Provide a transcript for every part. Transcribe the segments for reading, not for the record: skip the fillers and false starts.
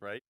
right?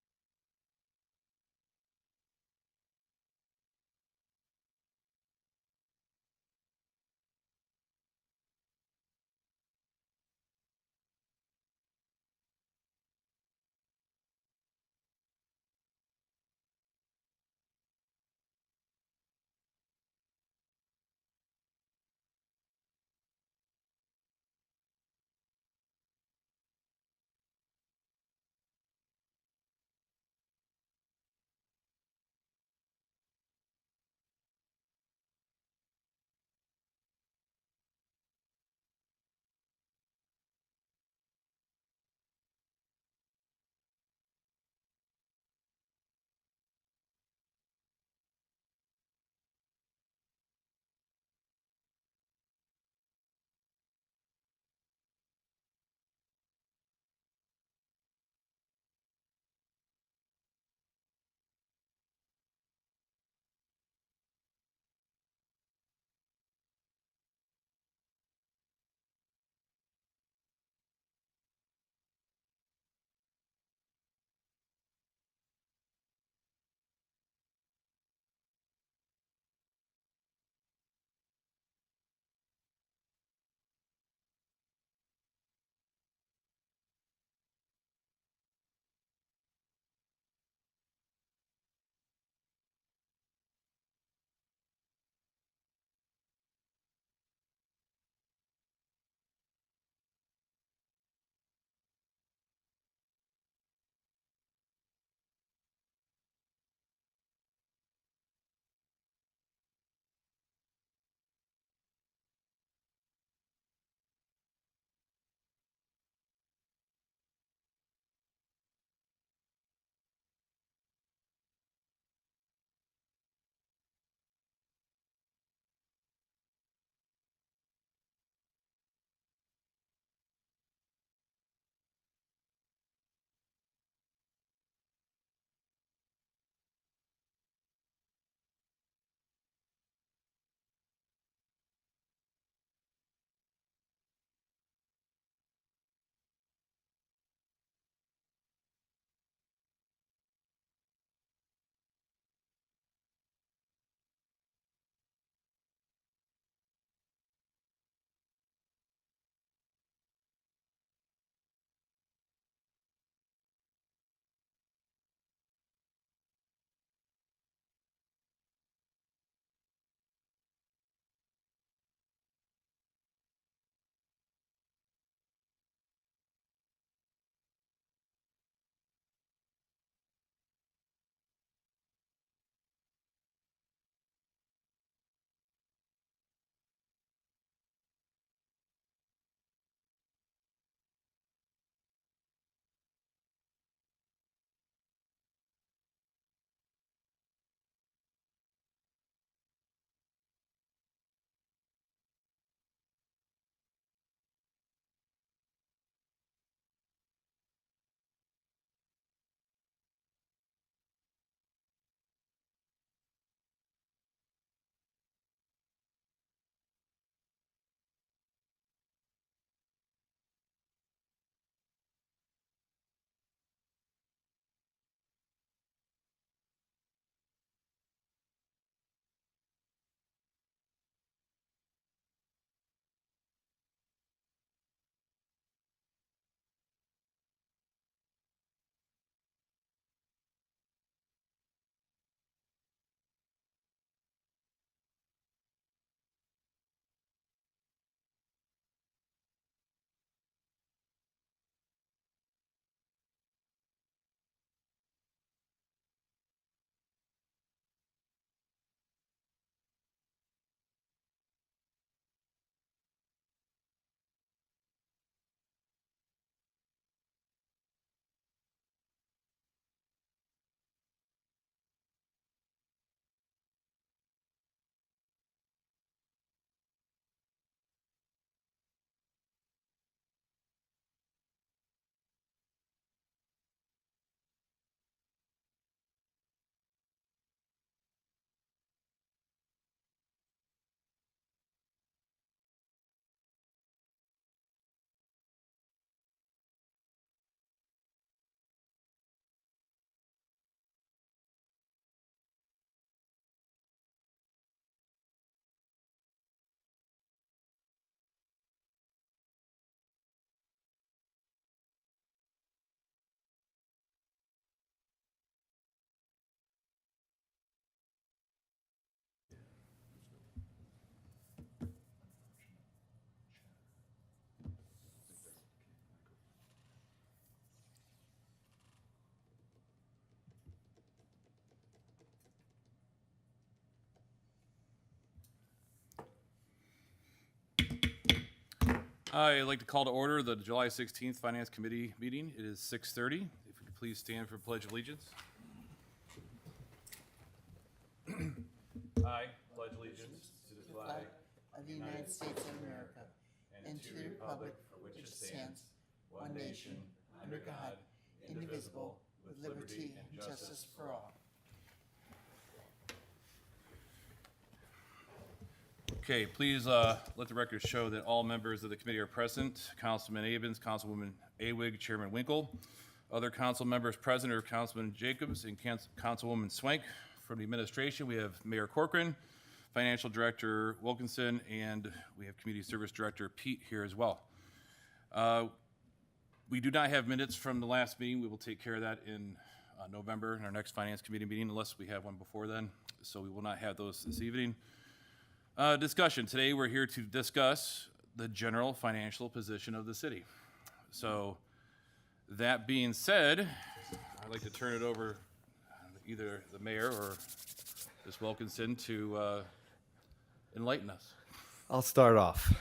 I'd like to call to order the July 16th Finance Committee meeting. It is 6:30. If you could please stand for Pledge of Allegiance. I pledge allegiance to the flag of the United States of America and to the republic for which it stands, one nation, under God, indivisible, with liberty and justice for all. Okay, please let the record show that all members of the committee are present. Councilman Abens, Councilwoman Awig, Chairman Winkle. Other council members present are Councilman Jacobs and Councilwoman Swank. From the administration, we have Mayor Corcoran, Financial Director Wilkinson, and we have Community Service Director Pete here as well. We do not have minutes from the last meeting. We will take care of that in November in our next Finance Committee meeting, unless we have one before then. So we will not have those this evening. Discussion. Today we're here to discuss the general financial position of the city. So that being said, I'd like to turn it over either the mayor or Ms. Wilkinson to enlighten us. I'll start off.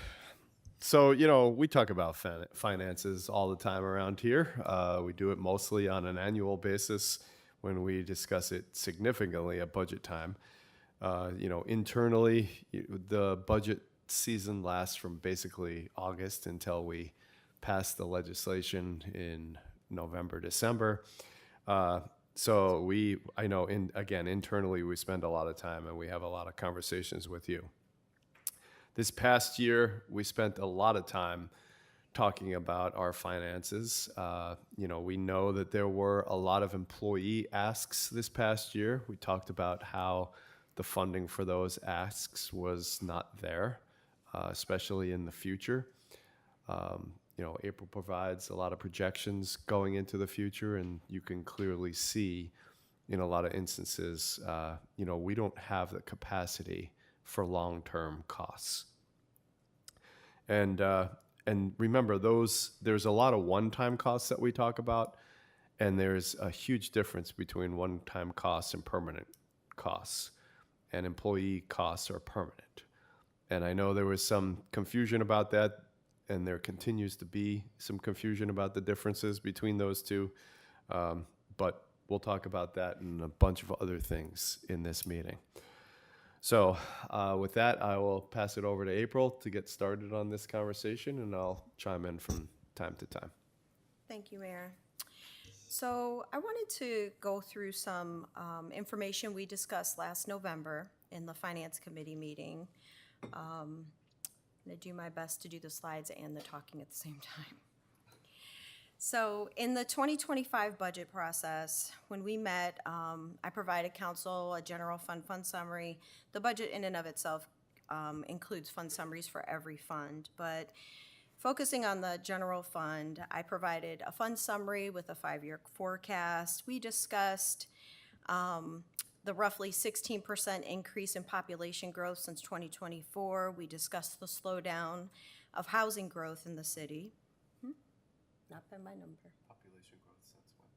So, we talk about finances all the time around here. We do it mostly on an annual basis when we discuss it significantly at budget time. Internally, the budget season lasts from basically August until we pass the legislation in November, December. Internally, we spend a lot of time and we have a lot of conversations with you. This past year, we spent a lot of time talking about our finances. We know that there were a lot of employee asks this past year. We talked about how the funding for those asks was not there, especially in the future. April provides a lot of projections going into the future, and you can clearly see in a lot of instances, we don't have the capacity for long-term costs. And remember, there's a lot of one-time costs that we talk about, and there's a huge difference between one-time costs and permanent costs. And employee costs are permanent. And I know there was some confusion about that, and there continues to be some confusion about the differences between those two. But we'll talk about that and a bunch of other things in this meeting. So with that, I will pass it over to April to get started on this conversation, and I'll chime in from time to time. Thank you, Mayor. So I wanted to go through some information we discussed last November in the Finance Committee meeting. I'm going to do my best to do the slides and the talking at the same time. So in the 2025 budget process, when we met, I provided council a general fund summary. The budget in and of itself includes fund summaries for every fund, but focusing on the general fund, I provided a fund summary with a 5-year forecast. We discussed the roughly 16% increase in population growth since 2024. We discussed the slowdown of housing growth in the city. Not by my number. Population growth since when?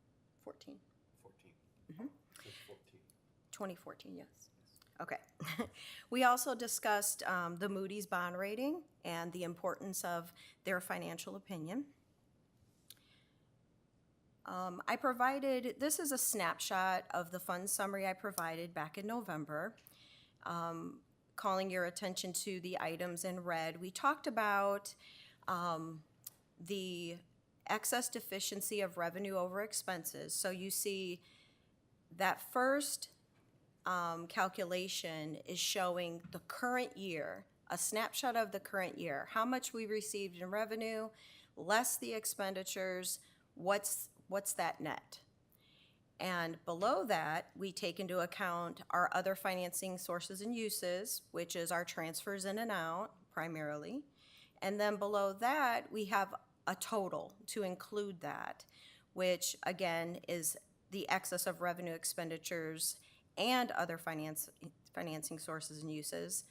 14. 14. Mm-hmm. Since 14. 2014, yes. Okay. We also discussed the Moody's bond rating and the importance of their financial opinion. This is a snapshot of the fund summary I provided back in November, calling your attention to the items in red. We talked about the excess deficiency of revenue over expenses. So you see that first calculation is showing the current year, a snapshot of the current year, how much we received in revenue, less the expenditures, what's that net? And below that, we take into account our other financing sources and uses, which is our transfers in and out primarily. And then below that, we have a total to include that, which again is the excess of revenue expenditures and other financing sources and uses.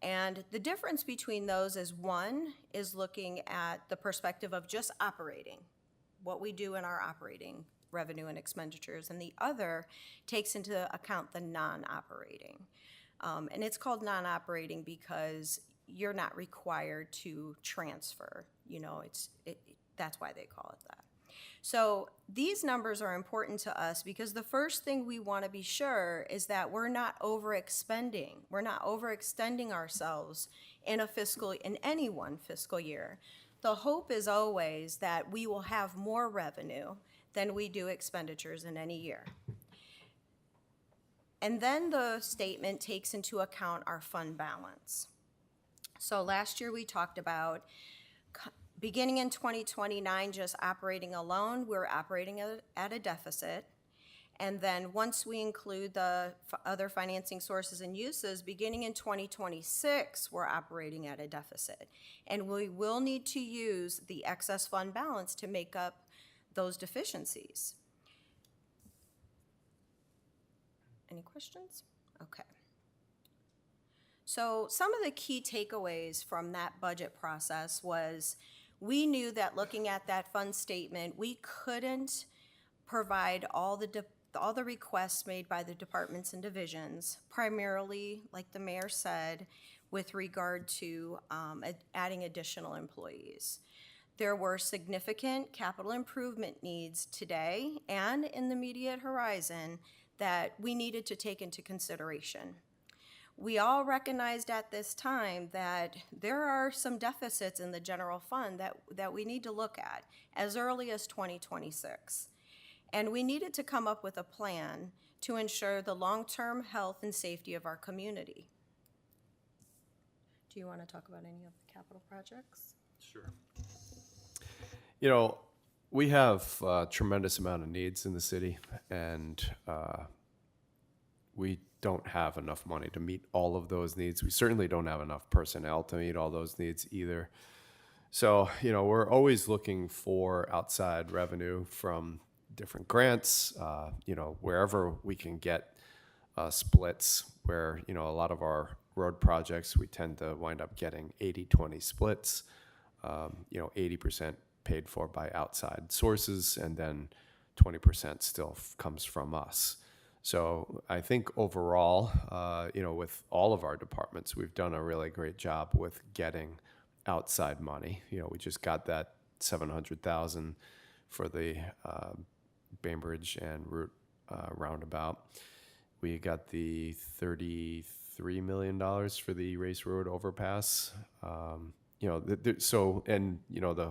And the difference between those is one is looking at the perspective of just operating, what we do in our operating revenue and expenditures, and the other takes into account the non-operating. And it's called non-operating because you're not required to transfer. That's why they call it that. So these numbers are important to us because the first thing we want to be sure is that we're not overexpending. We're not overextending ourselves in any one fiscal year. The hope is always that we will have more revenue than we do expenditures in any year. And then the statement takes into account our fund balance. So last year we talked about beginning in 2029, just operating alone, we're operating at a deficit. And then once we include the other financing sources and uses, beginning in 2026, we're operating at a deficit. And we will need to use the excess fund balance to make up those deficiencies. Any questions? Okay. So some of the key takeaways from that budget process was we knew that looking at that fund statement, we couldn't provide all the requests made by the departments and divisions, primarily, like the mayor said, with regard to adding additional employees. There were significant capital improvement needs today and in the immediate horizon that we needed to take into consideration. We all recognized at this time that there are some deficits in the general fund that we need to look at as early as 2026. And we needed to come up with a plan to ensure the long-term health and safety of our community. Do you want to talk about any of the capital projects? Sure. You know, we have a tremendous amount of needs in the city, and we don't have enough money to meet all of those needs. We certainly don't have enough personnel to meet all those needs either. So, we're always looking for outside revenue from different grants, wherever we can get splits where, a lot of our road projects, we tend to wind up getting 80-20 splits, 80% paid for by outside sources, and then 20% still comes from us. So I think overall, with all of our departments, we've done a really great job with getting outside money. We just got that $700,000 for the Bainbridge and Route roundabout. We got the $33 million for the Race Road overpass. The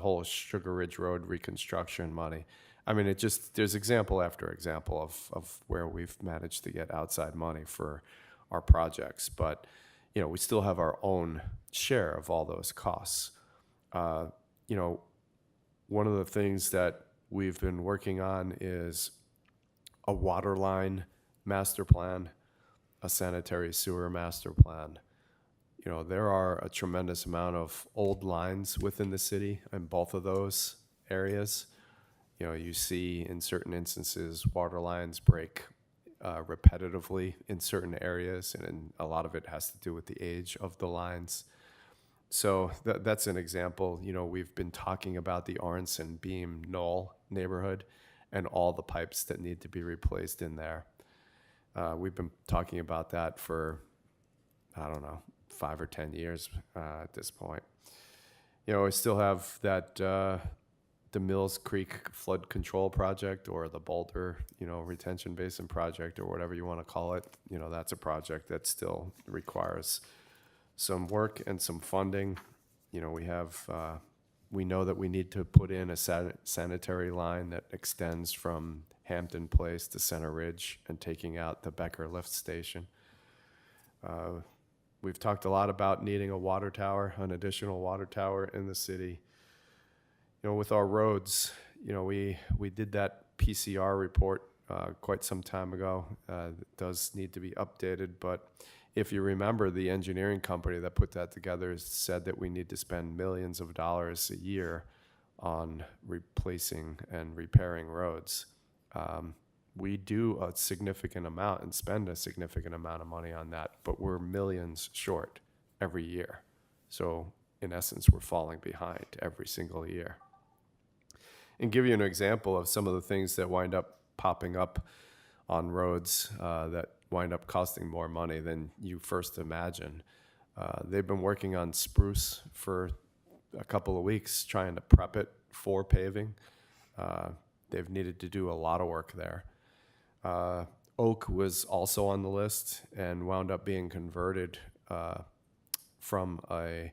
whole Sugar Ridge Road reconstruction money. I mean, there's example after example of where we've managed to get outside money for our projects. But, we still have our own share of all those costs. One of the things that we've been working on is a water line master plan, a sanitary sewer master plan. There are a tremendous amount of old lines within the city in both of those areas. You see in certain instances water lines break repetitively in certain areas, and a lot of it has to do with the age of the lines. So that's an example. We've been talking about the Aronson Beam Knoll neighborhood and all the pipes that need to be replaced in there. We've been talking about that for, 5 or 10 years at this point. We still have that the Mills Creek Flood Control Project, or the Boulder, Retention Basin Project, or whatever you want to call it. That's a project that still requires some work and some funding. We know that we need to put in a sanitary line that extends from Hampton Place to Center Ridge and taking out the Becker Lift Station. We've talked a lot about needing a water tower, an additional water tower in the city. With our roads, we did that PCR report quite some time ago. It does need to be updated, but if you remember, the engineering company that put that together said that we need to spend millions of dollars a year on replacing and repairing roads. We do a significant amount and spend a significant amount of money on that, but we're millions short every year. So in essence, we're falling behind every single year. And give you an example of some of the things that wind up popping up on roads that wind up costing more money than you first imagine. They've been working on spruce for a couple of weeks, trying to prep it for paving. They've needed to do a lot of work there. Oak was also on the list and wound up being converted from a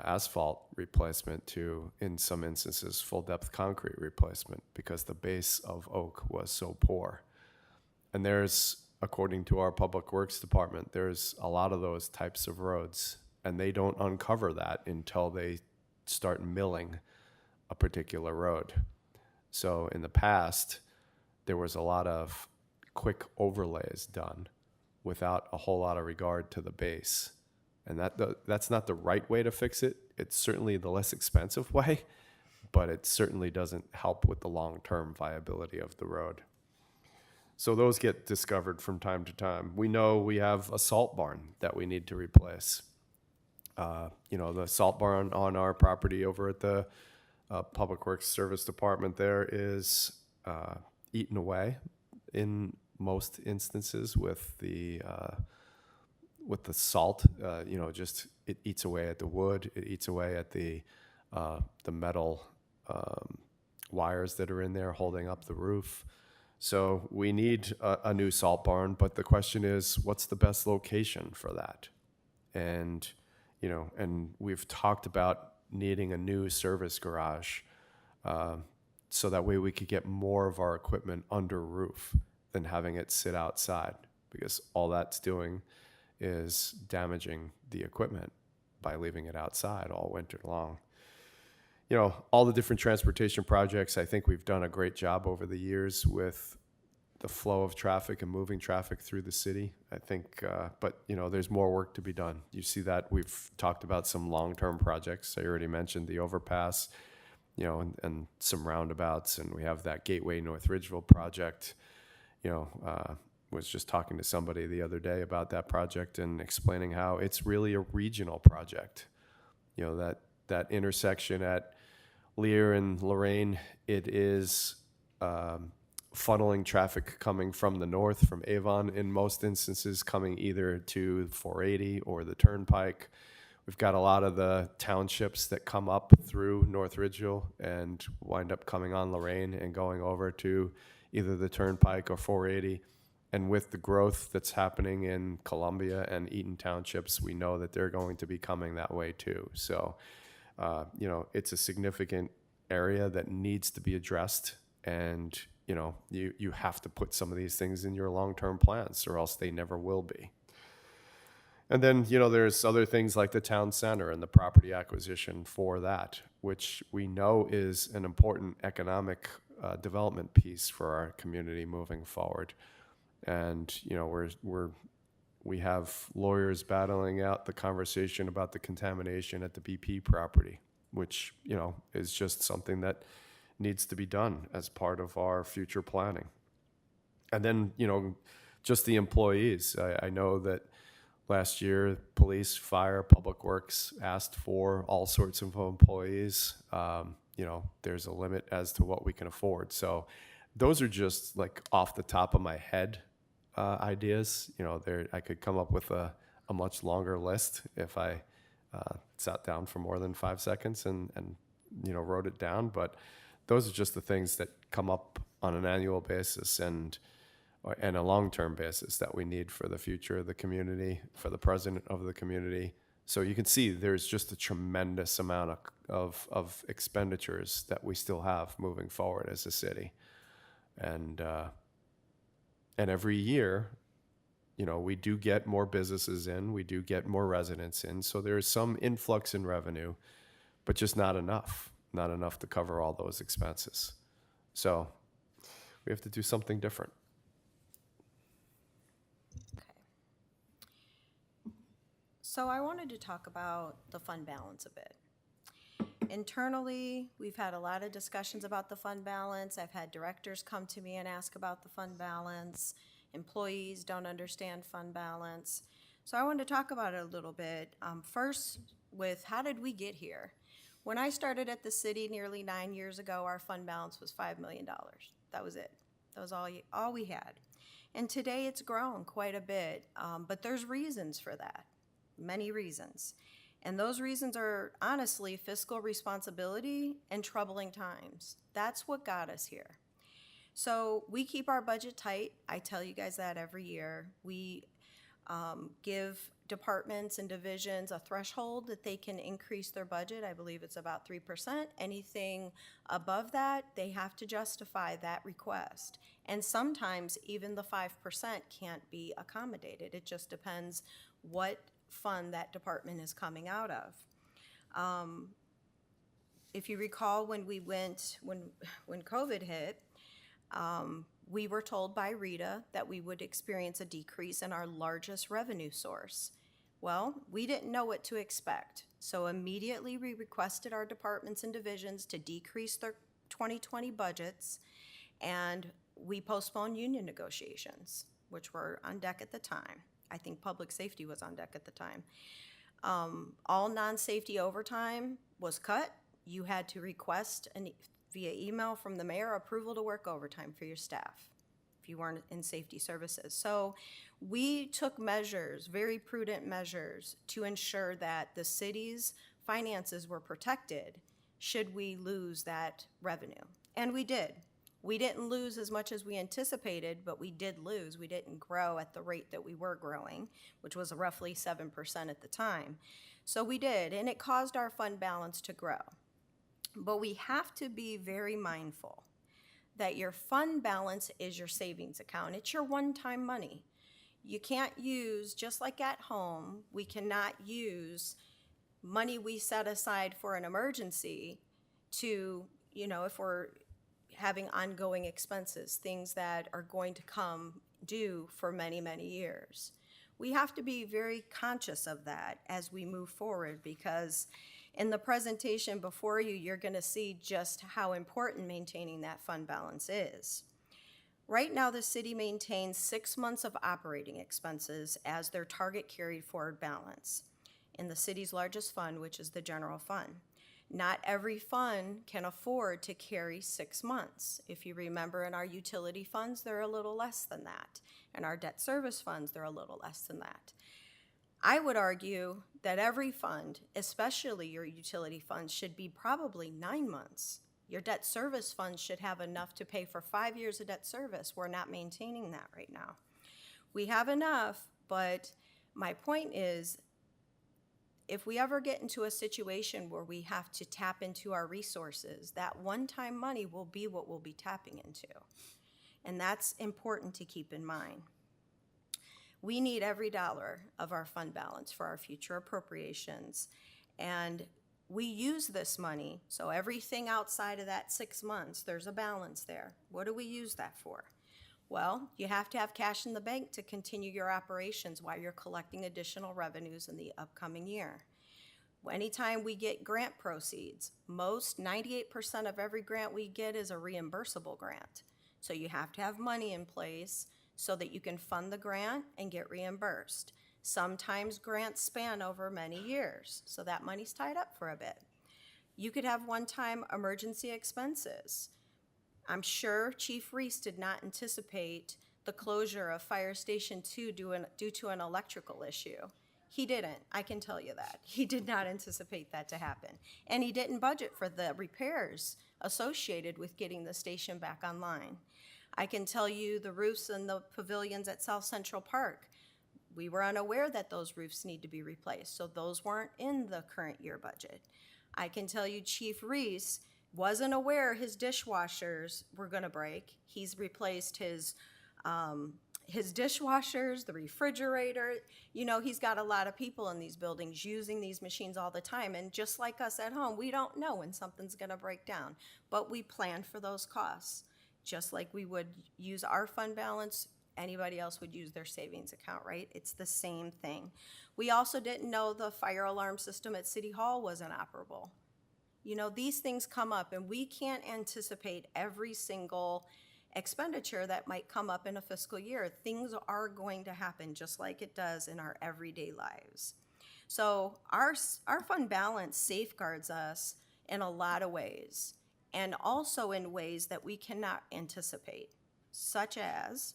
asphalt replacement to, in some instances, full depth concrete replacement because the base of Oak was so poor. And there's, according to our Public Works Department, there's a lot of those types of roads, and they don't uncover that until they start milling a particular road. So in the past, there was a lot of quick overlays done without a whole lot of regard to the base. And that's not the right way to fix it. It's certainly the less expensive way, but it certainly doesn't help with the long-term viability of the road. So those get discovered from time to time. We know we have a salt barn that we need to replace. The salt barn on our property over at the Public Works Service Department there is eaten away in most instances with the salt. Just it eats away at the wood. It eats away at the metal wires that are in there holding up the roof. So we need a new salt barn, but the question is, what's the best location for that? And we've talked about needing a new service garage so that way we could get more of our equipment under roof than having it sit outside, because all that's doing is damaging the equipment by leaving it outside all winter long. All the different transportation projects, I think we've done a great job over the years with the flow of traffic and moving traffic through the city. I think, but there's more work to be done. You see that we've talked about some long-term projects. I already mentioned the overpass, and some roundabouts, and we have that Gateway North Ridgeville project. Was just talking to somebody the other day about that project and explaining how it's really a regional project. That intersection at Lear and Lorraine, it is funneling traffic coming from the north, from Avon in most instances, coming either to 480 or the Turnpike. We've got a lot of the townships that come up through North Ridgeville and wind up coming on Lorraine and going over to either the Turnpike or 480. And with the growth that's happening in Columbia and Eaton townships, we know that they're going to be coming that way too. So, it's a significant area that needs to be addressed. And, you have to put some of these things in your long-term plans, or else they never will be. And then, there's other things like the town center and the property acquisition for that, which we know is an important economic development piece for our community moving forward. And, we have lawyers battling out the conversation about the contamination at the BP property, which, is just something that needs to be done as part of our future planning. And then, just the employees. I know that last year, police, fire, public works asked for all sorts of employees. There's a limit as to what we can afford. So those are just like off the top of my head ideas. I could come up with a much longer list if I sat down for more than 5 seconds and wrote it down. But those are just the things that come up on an annual basis and a long-term basis that we need for the future of the community, for the president of the community. So you can see there's just a tremendous amount of expenditures that we still have moving forward as a city. And every year, we do get more businesses in, we do get more residents in. So there's some influx in revenue, but just not enough to cover all those expenses. So we have to do something different. Okay. So I wanted to talk about the fund balance a bit. Internally, we've had a lot of discussions about the fund balance. I've had directors come to me and ask about the fund balance. Employees don't understand fund balance. So I wanted to talk about it a little bit. First, with how did we get here? When I started at the city nearly 9 years ago, our fund balance was $5 million. That was it. That was all we had. And today it's grown quite a bit, but there's reasons for that. many reasons. And those reasons are honestly fiscal responsibility and troubling times. That's what got us here. So we keep our budget tight. I tell you guys that every year. We give departments and divisions a threshold that they can increase their budget. I believe it's about 3%. Anything above that, they have to justify that request. And sometimes even the 5% can't be accommodated. It just depends what fund that department is coming out of. If you recall, when COVID hit, we were told by Rita that we would experience a decrease in our largest revenue source. Well, we didn't know what to expect, so immediately we requested our departments and divisions to decrease their 2020 budgets, and we postponed union negotiations, which were on deck at the time. I think public safety was on deck at the time. All non-safety overtime was cut. You had to request via email from the mayor approval to work overtime for your staff if you weren't in safety services. So we took measures, very prudent measures, to ensure that the city's finances were protected should we lose that revenue. And we did. We didn't lose as much as we anticipated, but we did lose. We didn't grow at the rate that we were growing, which was roughly 7% at the time. So we did, and it caused our fund balance to grow. But we have to be very mindful that your fund balance is your savings account. It's your one-time money. You can't use, just like at home, we cannot use money we set aside for an emergency to, if we're having ongoing expenses, things that are going to come due for many, many years. We have to be very conscious of that as we move forward, because in the presentation before you, you're going to see just how important maintaining that fund balance is. Right now, the city maintains 6 months of operating expenses as their target carried forward balance in the city's largest fund, which is the general fund. Not every fund can afford to carry 6 months. If you remember, in our utility funds, they're a little less than that. In our debt service funds, they're a little less than that. I would argue that every fund, especially your utility funds, should be probably 9 months. Your debt service funds should have enough to pay for 5 years of debt service. We're not maintaining that right now. We have enough, but my point is, if we ever get into a situation where we have to tap into our resources, that one-time money will be what we'll be tapping into. And that's important to keep in mind. We need every dollar of our fund balance for our future appropriations. And we use this money, so everything outside of that 6 months, there's a balance there. What do we use that for? Well, you have to have cash in the bank to continue your operations while you're collecting additional revenues in the upcoming year. Anytime we get grant proceeds, 98% of every grant we get is a reimbursable grant. So you have to have money in place so that you can fund the grant and get reimbursed. Sometimes grants span over many years, so that money's tied up for a bit. You could have one-time emergency expenses. I'm sure Chief Reese did not anticipate the closure of Fire Station 2 due to an electrical issue. He didn't, I can tell you that. He did not anticipate that to happen. And he didn't budget for the repairs associated with getting the station back online. I can tell you the roofs and the pavilions at South Central Park, we were unaware that those roofs need to be replaced, so those weren't in the current year budget. I can tell you Chief Reese wasn't aware his dishwashers were gonna break. He's replaced his dishwashers, the refrigerator. He's got a lot of people in these buildings using these machines all the time, and just like us at home, we don't know when something's gonna break down, but we plan for those costs. Just like we would use our fund balance, anybody else would use their savings account, right? It's the same thing. We also didn't know the fire alarm system at City Hall was inoperable. These things come up, and we can't anticipate every single expenditure that might come up in a fiscal year. Things are going to happen just like it does in our everyday lives. So our fund balance safeguards us in a lot of ways, and also in ways that we cannot anticipate, such as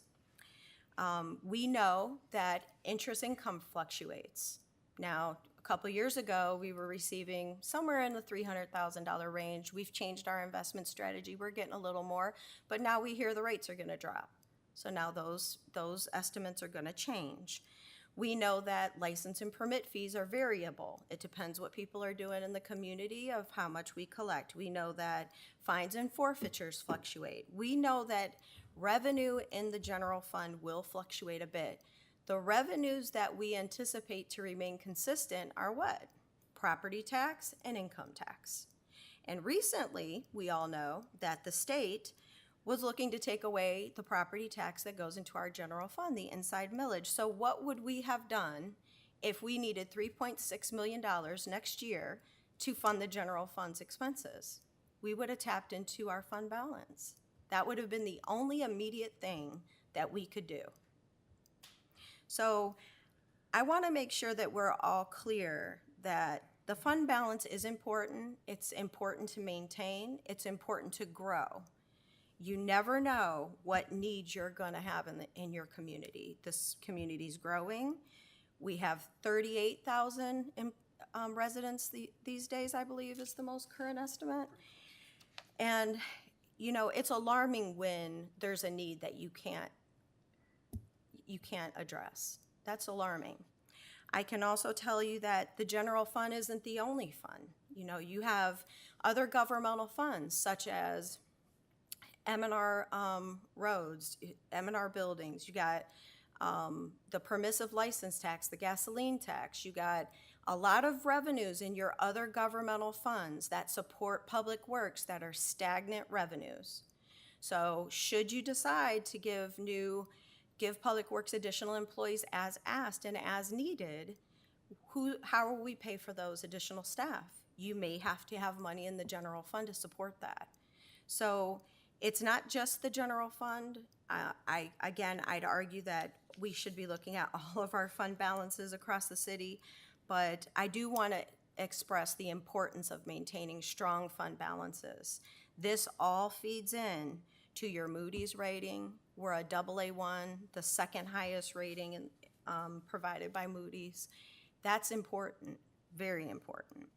we know that interest income fluctuates. Now, a couple years ago, we were receiving somewhere in the $300,000 range. We've changed our investment strategy. We're getting a little more, but now we hear the rates are going to drop. So now those estimates are going to change. We know that license and permit fees are variable. It depends what people are doing in the community of how much we collect. We know that fines and forfeitures fluctuate. We know that revenue in the general fund will fluctuate a bit. The revenues that we anticipate to remain consistent are what? Property tax and income tax. And recently, we all know that the state was looking to take away the property tax that goes into our general fund, the inside millage. So what would we have done if we needed $3.6 million next year to fund the general fund's expenses? We would have tapped into our fund balance. That would have been the only immediate thing that we could do. So I want to make sure that we're all clear that the fund balance is important. It's important to maintain. It's important to grow. You never know what needs you're going to have in your community. This community's growing. We have 38,000 residents these days, I believe, is the most current estimate. And, you know, it's alarming when there's a need that you can't address. That's alarming. I can also tell you that the general fund isn't the only fund. You know, you have other governmental funds such as M&R roads, M&R buildings. You got the permissive license tax, the gasoline tax. You got a lot of revenues in your other governmental funds that support public works that are stagnant revenues. So should you decide to give Public Works additional employees as asked and as needed, how will we pay for those additional staff? You may have to have money in the general fund to support that. So it's not just the general fund. I'd argue that we should be looking at all of our fund balances across the city, but I do want to express the importance of maintaining strong fund balances. This all feeds in to your Moody's rating. We're a AA1, the second highest rating provided by Moody's. That's important, very important.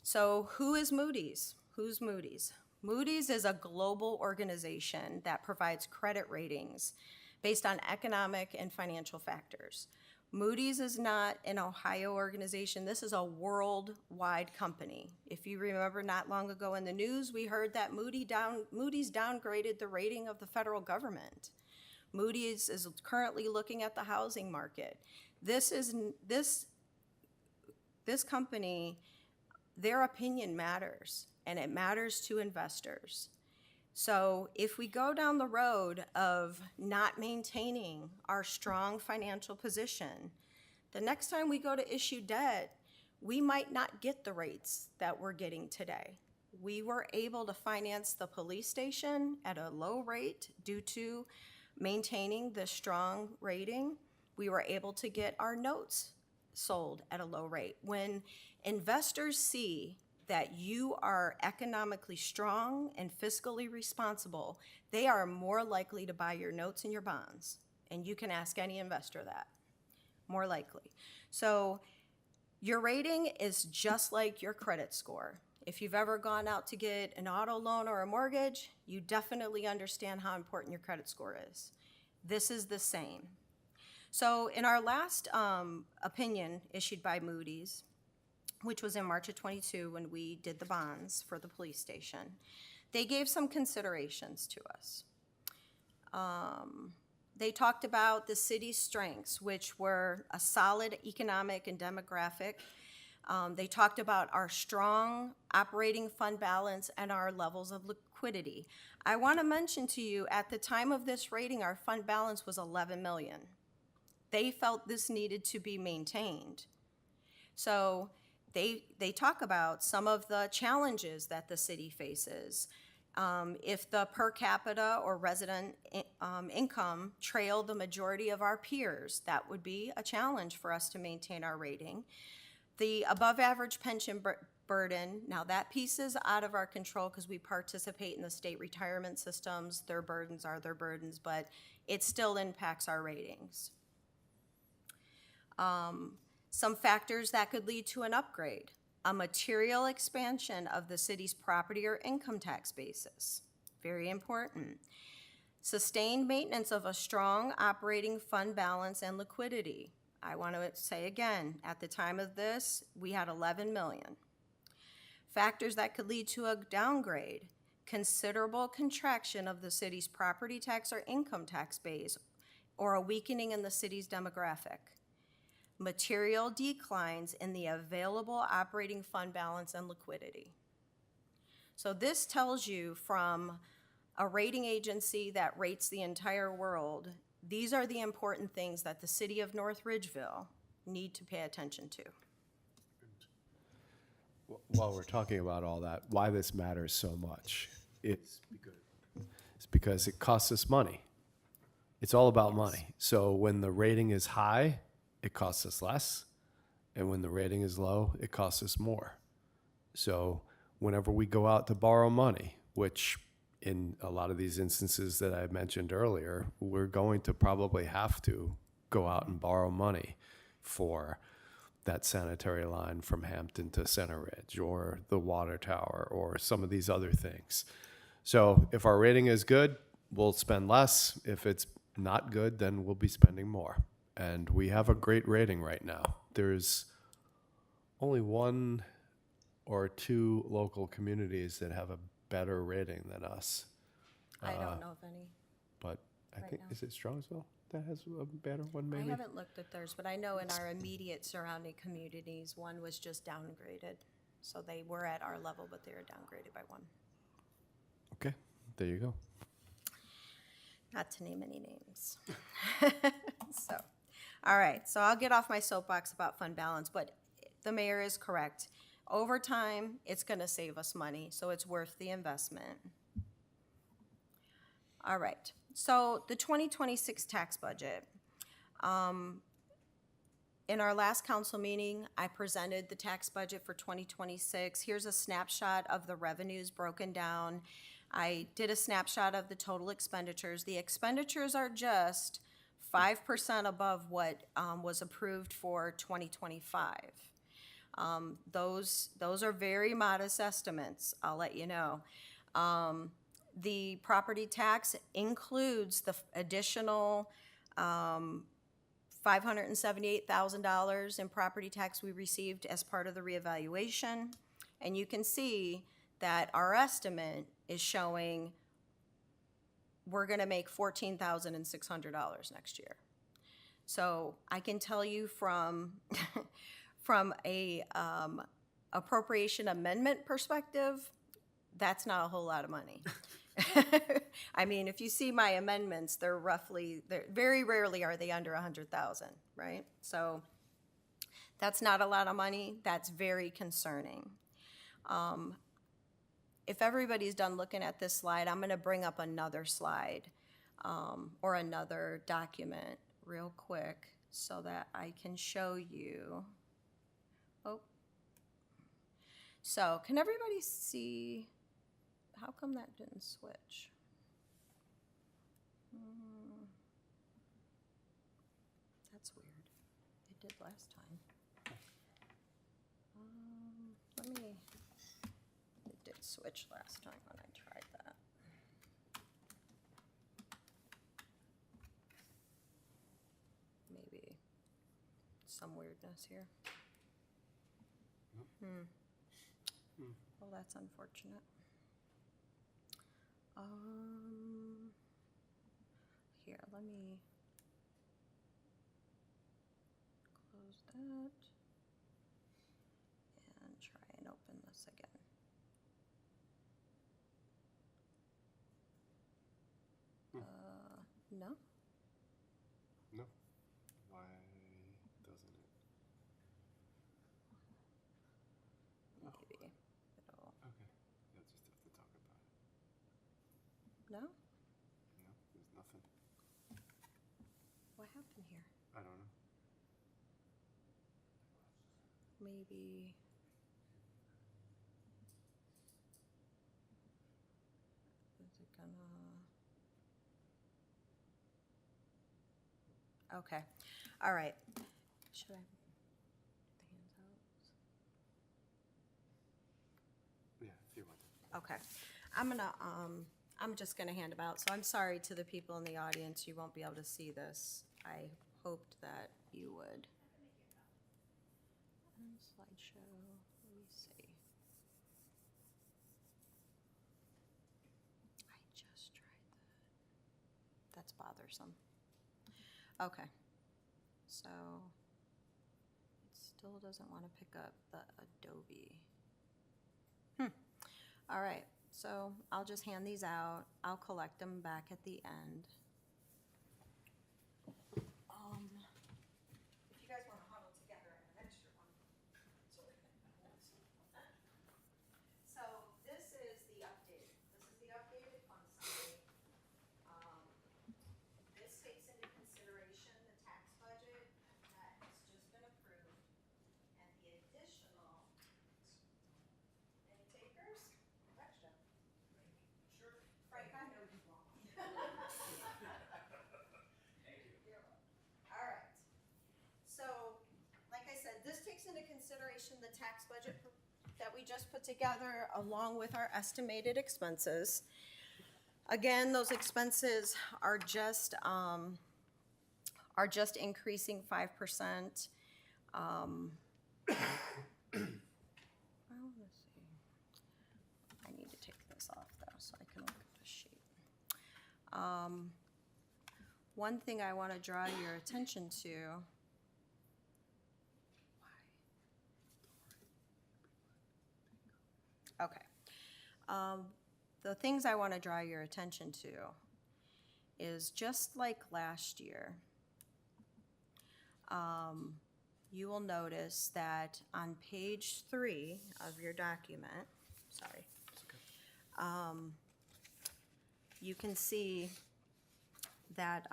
So who is Moody's? Who's Moody's? Moody's is a global organization that provides credit ratings based on economic and financial factors. Moody's is not an Ohio organization. This is a worldwide company. If you remember not long ago in the news, we heard that Moody's downgraded the rating of the federal government. Moody's is currently looking at the housing market. This company, their opinion matters, and it matters to investors. So if we go down the road of not maintaining our strong financial position, the next time we go to issue debt, we might not get the rates that we're getting today. We were able to finance the police station at a low rate due to maintaining the strong rating. We were able to get our notes sold at a low rate. When investors see that you are economically strong and fiscally responsible, they are more likely to buy your notes and your bonds. And you can ask any investor that, more likely. So your rating is just like your credit score. If you've ever gone out to get an auto loan or a mortgage, you definitely understand how important your credit score is. This is the same. So in our last opinion issued by Moody's, which was in March of 22 when we did the bonds for the police station, they gave some considerations to us. They talked about the city's strengths, which were a solid economic and demographic. They talked about our strong operating fund balance and our levels of liquidity. I want to mention to you, at the time of this rating, our fund balance was $11 million. They felt this needed to be maintained. So they talk about some of the challenges that the city faces. If the per capita or resident income trailed the majority of our peers, that would be a challenge for us to maintain our rating. The above average pension burden, now that piece is out of our control because we participate in the state retirement systems. Their burdens are their burdens, but it still impacts our ratings. Some factors that could lead to an upgrade: a material expansion of the city's property or income tax basis. Very important. Sustained maintenance of a strong operating fund balance and liquidity. I want to say again, at the time of this, we had 11 million. Factors that could lead to a downgrade: considerable contraction of the city's property tax or income tax base, or a weakening in the city's demographic. Material declines in the available operating fund balance and liquidity. So this tells you from a rating agency that rates the entire world, these are the important things that the city of North Ridgeville need to pay attention to. While we're talking about all that, why this matters so much, it's because it costs us money. It's all about money. So when the rating is high, it costs us less. And when the rating is low, it costs us more. So whenever we go out to borrow money, which in a lot of these instances that I mentioned earlier, we're going to probably have to go out and borrow money for that sanitary line from Hampton to Center Ridge, or the water tower, or some of these other things. So if our rating is good, we'll spend less. If it's not good, then we'll be spending more. And we have a great rating right now. There's only 1 or 2 local communities that have a better rating than us. I don't know of any. But I Right think, now. is it Strongsville that has a better one I maybe? haven't looked at theirs, but I know in our immediate surrounding communities, one was just downgraded. So they were at our level, but they were downgraded by 1. Okay, there you go. Not to name any names. So, all right, so I'll get off my soapbox about fund balance, but the mayor is correct. Over time, it's gonna save us money, so it's worth the investment. All right, so the 2026 tax budget. In our last council meeting, I presented the tax budget for 2026. Here's a snapshot of the revenues broken down. I did a snapshot of the total expenditures. The expenditures are just 5% above what was approved for 2025. Those are very modest estimates, I'll let you know. The property tax includes the additional $578,000 in property tax we received as part of the reevaluation. And you can see that our estimate is showing we're gonna make $14,600 next year. So I can tell you from, from a appropriation amendment perspective, that's not a whole lot of money. I mean, if you see my amendments, they're very rarely are they under 100,000, right? So that's not a lot of money. That's very concerning. If everybody's done looking at this slide, I'm gonna bring up another slide or another document real quick so that I can show you. Oh, so can everybody see? How come that didn't switch? That's weird. It did last time. It did switch last time when I tried that. Maybe some weirdness here. Well, that's unfortunate. Here, let me close that and try and open this again. No? No. Why doesn't it? Maybe it'll, Okay. You'll just have to talk about it. no? No, there's nothing. What happened here? I don't know. Maybe. Is it gonna? Okay, all right. Should I put the hands out? Yeah, if you want to. Okay. I'm just gonna hand them out, so I'm sorry to the people in the audience, you won't be able to see this. I hoped that you would. Slideshow, let me see. I just tried that. That's bothersome. Okay. So, it still doesn't want to pick up the Adobe. All right, so I'll just hand these out. I'll collect them back at the end. If you guys want to huddle together, I have an extra one. So this is the updated. This is the updated fund summary. This takes into consideration the tax budget that has just been approved and the additional. Any takers? Gotcha. Sure. Frank, I know you won't. All right. So, like I said, this takes into consideration the tax budget that we just put together along with our estimated expenses. Again, those expenses are just increasing 5%. Well, let's see. I need to take this off though, so I can look at the sheet. One thing I want to draw your attention to. Okay. The things I want to draw your attention to is just like last year, you will notice that on page 3 of your document, sorry, you can see that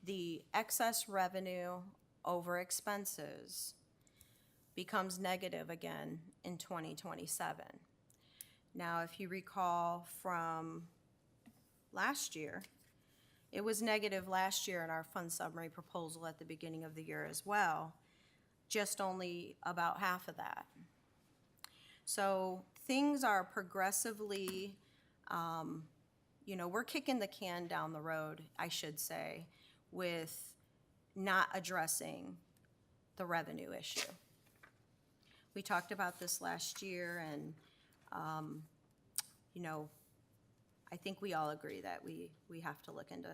the excess revenue over expenses becomes negative again in 2027. Now, if you recall from last year, it was negative last year in our fund summary proposal at the beginning of the year as well, just only about half of that. So things are progressively, we're kicking the can down the road, I should say, with not addressing the revenue issue. We talked about this last year, and, I think we all agree that we have to look into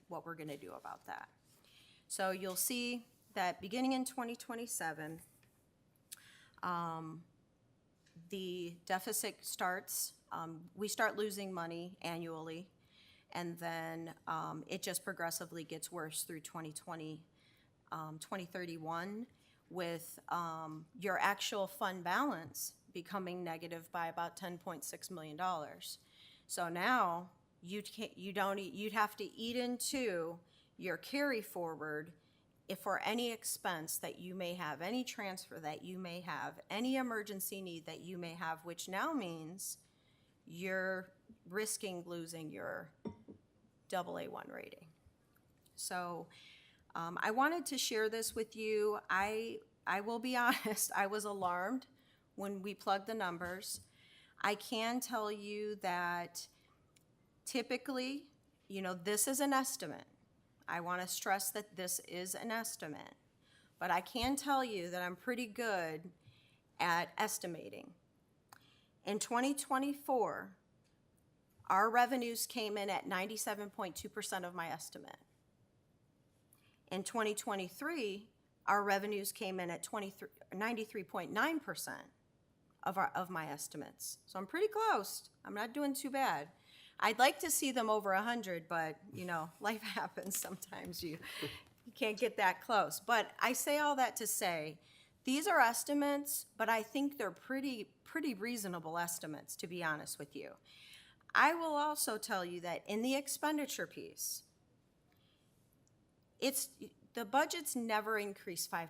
what we're gonna do about that. So you'll see that beginning in 2027, the deficit starts, we start losing money annually, and then it just progressively gets worse through 2031, with your actual fund balance becoming negative by about $10.6 million. So now you'd have to eat into your carry forward if for any expense that you may have, any transfer that you may have, any emergency need that you may have, which now means you're risking losing your AA1 rating. So I wanted to share this with you. I will be honest, I was alarmed when we plugged the numbers. I can tell you that typically, this is an estimate. I want to stress that this is an estimate. But I can tell you that I'm pretty good at estimating. In 2024, our revenues came in at 97.2% of my estimate. In 2023, our revenues came in at 93.9% of my estimates. So I'm pretty close. I'm not doing too bad. I'd like to see them over 100, but life happens sometimes. You can't get that close. But I say all that to say, these are estimates, but I think they're pretty reasonable estimates, to be honest with you. I will also tell you that in the expenditure piece, the budget's never increased 5%.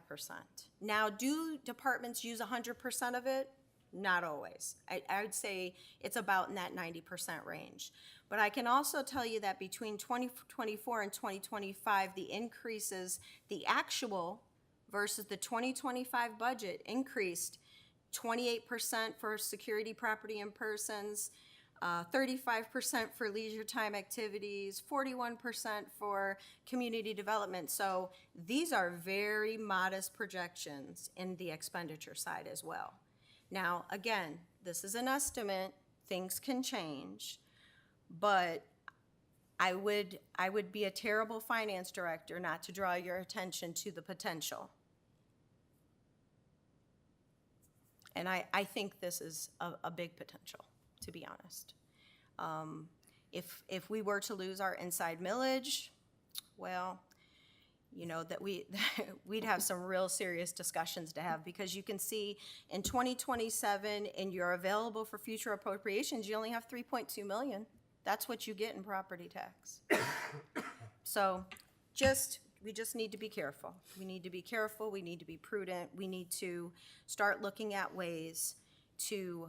Now, do departments use 100% of it? Not always. I would say it's about in that 90% range. But I can also tell you that between 2024 and 2025, the increases, the actual versus the 2025 budget increased 28% for security, property, and persons, 35% for leisure time activities, 41% for community development. So these are very modest projections in the expenditure side as well. Now, again, this is an estimate, things can change, but I would be a terrible finance director not to draw your attention to the potential. And I think this is a big potential, to be honest. If we were to lose our inside millage, well, you know, that we'd have some real serious discussions to have, because you can see in 2027 in your available for future appropriations, you only have 3.2 million. That's what you get in property tax. So we just need to be careful. We need to be careful, we need to be prudent, we need to start looking at ways to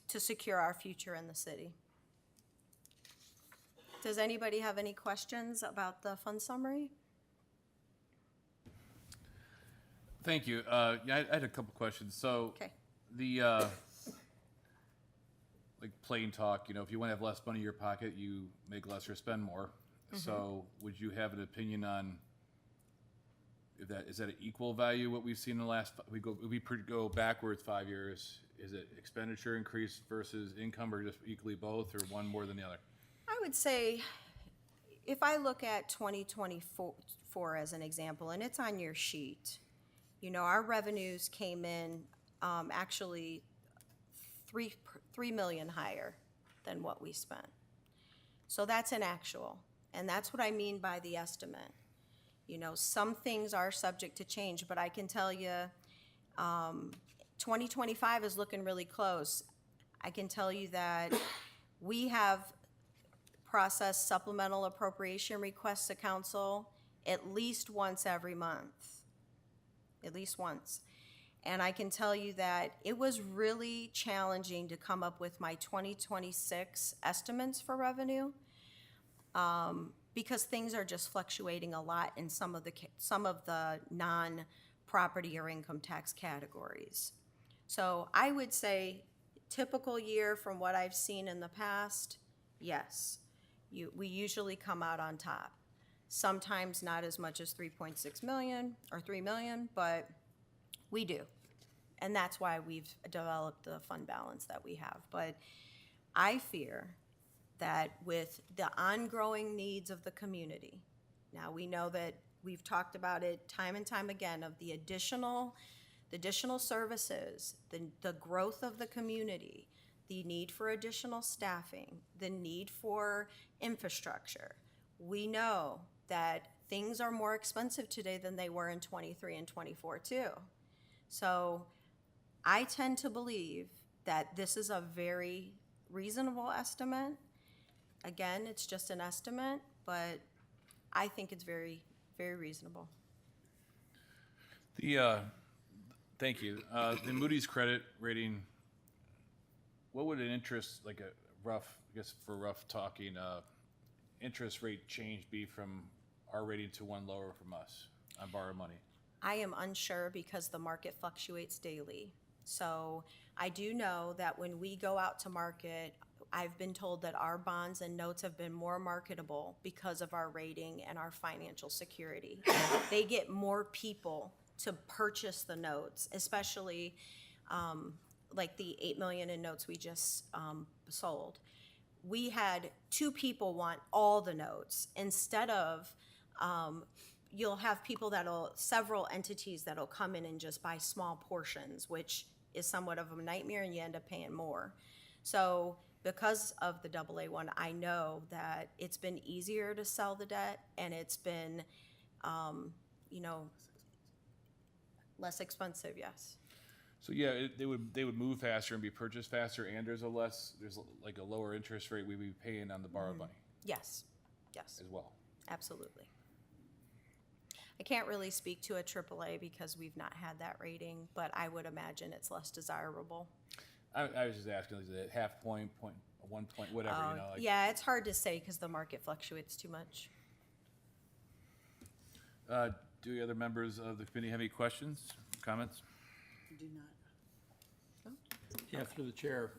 secure our future in the city. Does anybody have any questions about the fund summary? Thank you. Yeah, I had a couple questions. So Okay. the like plain talk, you know, if you want to have less money in your pocket, you make less or spend more. So would you have an opinion on if that is that an equal value what we've seen in the last go backwards 5 years? Is it expenditure increase versus income, or just equally both, or one more than the other? I would say, if I look at 2024 as an example, and it's on your sheet, you know, our revenues came in actually 3 million higher than what we spent. So that's an actual, and that's what I mean by the estimate. You know, some things are subject to change, but I can tell you 2025 is looking really close. I can tell you that we have processed supplemental appropriation requests to council at least once every month, at least once. And I can tell you that it was really challenging to come up with my 2026 estimates for revenue, because things are just fluctuating a lot in some of the non-property or income tax categories. So I would say typical year from what I've seen in the past, yes, we usually come out on top. Sometimes not as much as 3.6 million or 3 million, but we do. And that's why we've developed the fund balance that we have. But I fear that with the ongoing needs of the community, now we know that we've talked about it time and time again, of the additional services, the growth of the community, the need for additional staffing, the need for infrastructure. We know that things are more expensive today than they were in 23 and 24 too. So I tend to believe that this is a very reasonable estimate. Again, it's just an estimate, but I think it's very, very reasonable. Thank you. The Moody's credit rating, what would an interest, like a rough, I guess for rough talking, interest rate change be from our rating to one lower from us on borrowed money? I am unsure because the market fluctuates daily. So I do know that when we go out to market, I've been told that our bonds and notes have been more marketable because of our rating and our financial security. They get more people to purchase the notes, especially like the 8 million in notes we just sold. We had 2 people want all the notes instead of you'll have people several entities that'll come in and just buy small portions, which is somewhat of a nightmare, and you end up paying more. So because of the AA1, I know that it's been easier to sell the debt, and it's been, less expensive, yes. So yeah, they would move faster and be purchased faster, and there's like a lower interest rate we'd be paying on the borrowed money Yes, as well. absolutely. I can't really speak to a AAA because we've not had that rating, but I would imagine it's less desirable. I was just asking, is it half point, a 1 point, whatever, you know? Like, Yeah, it's hard to say because the market fluctuates too much. Do the other members of the committee have any questions, comments? Do not. Yeah, through the chair.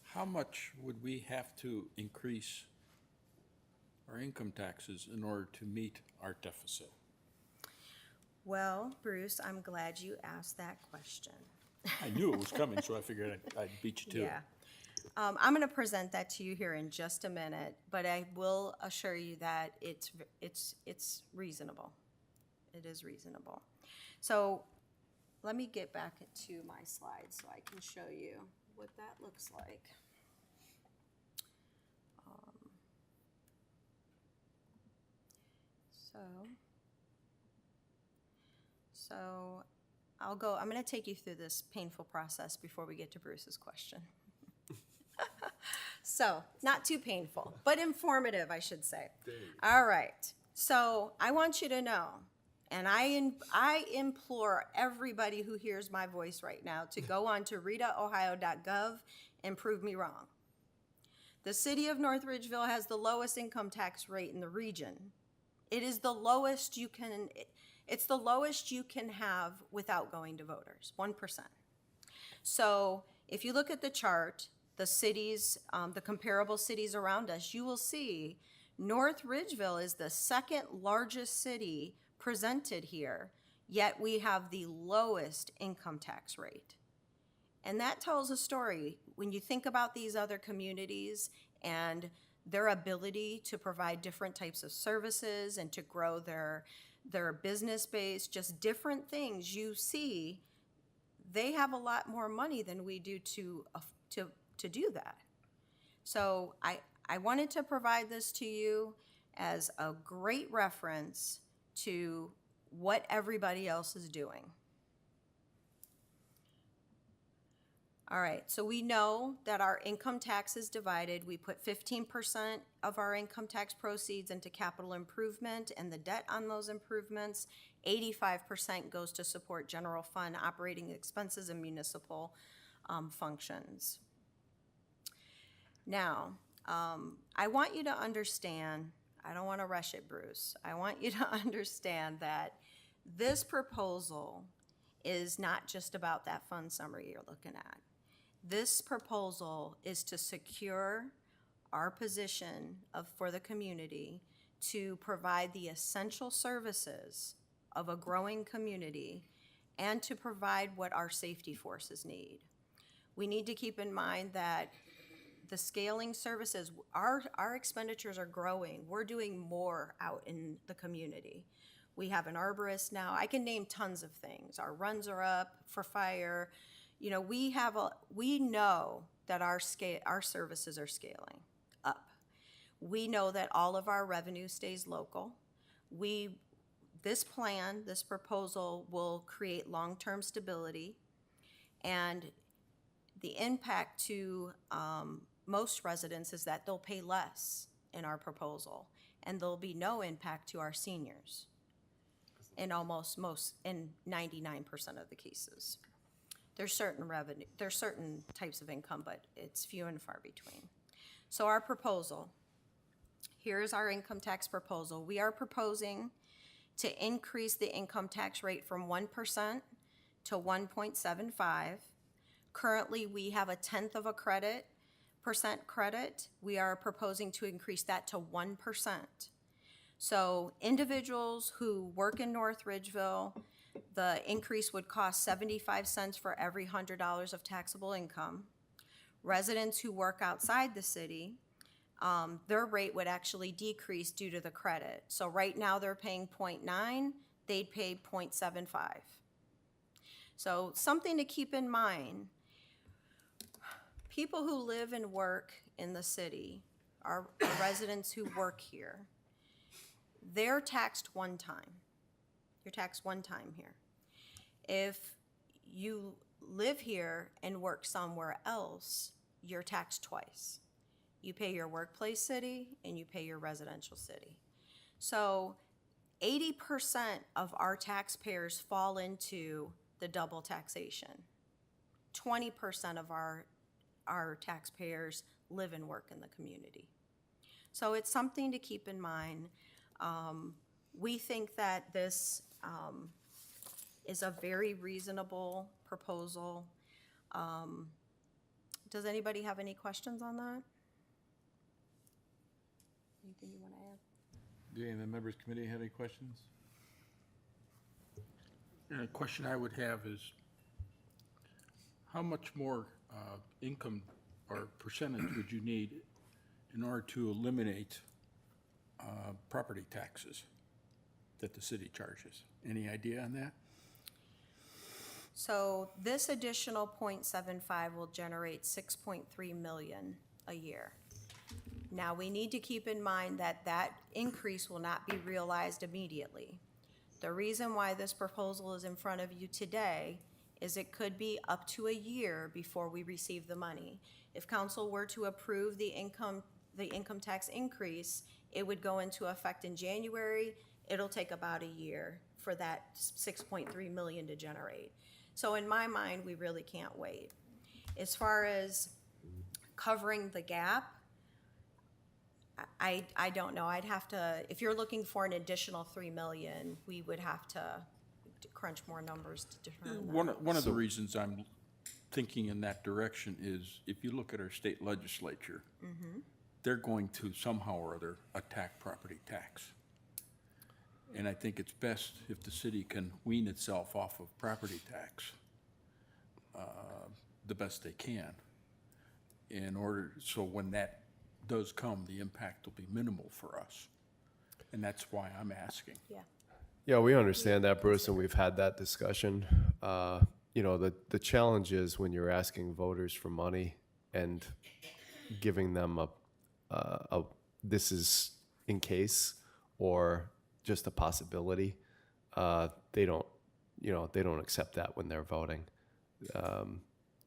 How much would we have to increase our income taxes in order to meet our deficit? Well, Bruce, I'm glad you asked that question. I knew it was coming, so I figured I'd beat you to it. Yeah. I'm going to present that to you here in just a minute, but I will assure you that it's reasonable. It is reasonable. So let me get back to my slides so I can show you what that looks like. So I'm going to take you through this painful process before we get to Bruce's question. So, not too painful, but informative, I should say. All right. So, I want you to know, and I implore everybody who hears my voice right now to go on to ritaohio.gov and prove me wrong. The city of North Ridgeville has the lowest income tax rate in the region. It is the lowest it's the lowest you can have without going to voters, 1%. So, if you look at the chart, the cities, the comparable cities around us, you will see North Ridgeville is the second largest city presented here, yet we have the lowest income tax rate. And that tells a story. When you think about these other communities and their ability to provide different types of services and to grow their business base, just different things, you see they have a lot more money than we do to do that. So I wanted to provide this to you as a great reference to what everybody else is doing. All right, so we know that our income tax is divided. We put 15% of our income tax proceeds into capital improvement and the debt on those improvements. 85% goes to support general fund operating expenses and municipal functions. Now, I want you to understand, I don't want to rush it, Bruce. I want you to understand that this proposal is not just about that fund summary you're looking at. This proposal is to secure our position for the community to provide the essential services of a growing community and to provide what our safety forces need. We need to keep in mind that the scaling services, our expenditures are growing. We're doing more out in the community. We have an arborist now. I can name tons of things. Our runs are up for fire. You know, we know that our services are scaling up. We know that all of our revenue stays local. This proposal will create long-term stability, and the impact to most residents is that they'll pay less in our proposal, and there'll be no impact to our seniors in in 99% of the cases. There's certain types of income, but it's few and far between. So our proposal, here's our income tax proposal. We are proposing to increase the income tax rate from 1% to 1.75. Currently, we have a 1/10 of a percent credit. We are proposing to increase that to 1%. So individuals who work in North Ridgeville, the increase would cost 75 cents for every $100 of taxable income. Residents who work outside the city, their rate would actually decrease due to the credit. So right now they're paying 0.9, they'd pay 0.75. So something to keep in mind, people who live and work in the city, our residents who work here, they're taxed one time. You're taxed one time here. If you live here and work somewhere else, you're taxed twice. You pay your workplace city and you pay your residential city. So 80% of our taxpayers fall into the double taxation. 20% of our taxpayers live and work in the community. So it's something to keep in mind. We think that this is a very reasonable proposal. Does anybody have any questions on that? Anything you want to add? Do any of the members committee have any questions? A question I would have is, how much more income or percentage would you need in order to eliminate property taxes that the city charges? Any idea on that? So this additional 0.75 will generate 6.3 million a year. Now, we need to keep in mind that that increase will not be realized immediately. The reason why this proposal is in front of you today is it could be up to a year before we receive the money. If council were to approve the income tax increase, it would go into effect in January. It'll take about a year for that 6.3 million to generate. So in my mind, we really can't wait. As far as covering the gap, I don't know. I'd have to, if you're looking for an additional 3 million, we would have to crunch more numbers to determine that. One of the reasons I'm thinking in that direction is if you look at our state legislature, they're going to somehow or other attack property tax. And I think it's best if the city can wean itself off of property tax the best they can, in order, so when that does come, the impact will be minimal for us. And that's why I'm asking. Yeah. Yeah, we understand that, Bruce, and we've had that discussion. You know, the challenge is when you're asking voters for money and giving them a this is in case or just a possibility, they don't accept that when they're voting.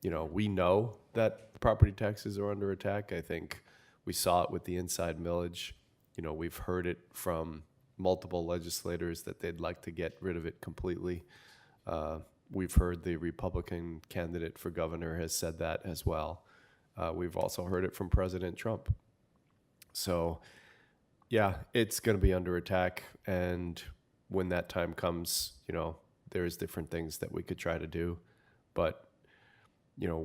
You know, we know that property taxes are under attack. I think we saw it with the inside millage. You know, we've heard it from multiple legislators that they'd like to get rid of it completely. We've heard the Republican candidate for governor has said that as well. We've also heard it from President Trump. So, yeah, it's going to be under attack. And when that time comes, you know, there's different things that we could try to do. But, you know,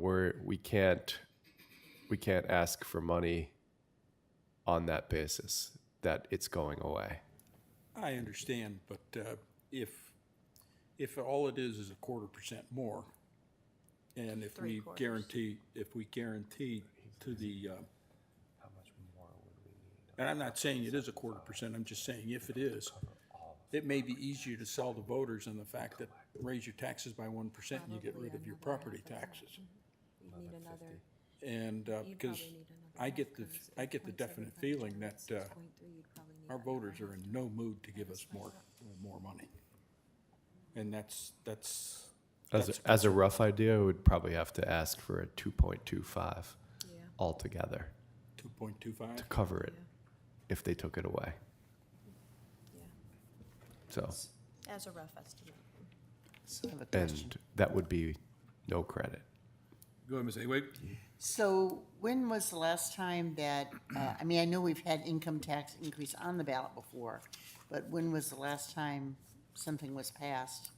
we can't ask for money on that basis that it's going away. I understand, but if all it is a 0.25% more, and if we guarantee to the How much more would we need? and I'm not saying it is a 0.25%, I'm just saying if it is, it may be easier to sell to voters on the fact that raise your taxes by 1% and you get rid of your property taxes. You need another. And because I get the definite feeling that our voters are in no mood to give us more money. And that's As a rough idea, we would probably have to ask for a 2.25 Yeah. altogether 2.25. to cover it if they took it away. Yeah. So, As a rough estimate. So I have a question. and that would be no credit. Go ahead, Ms. Awade. So when was the last time that, I mean, I know we've had income tax increase on the ballot before, but when was the last time something was passed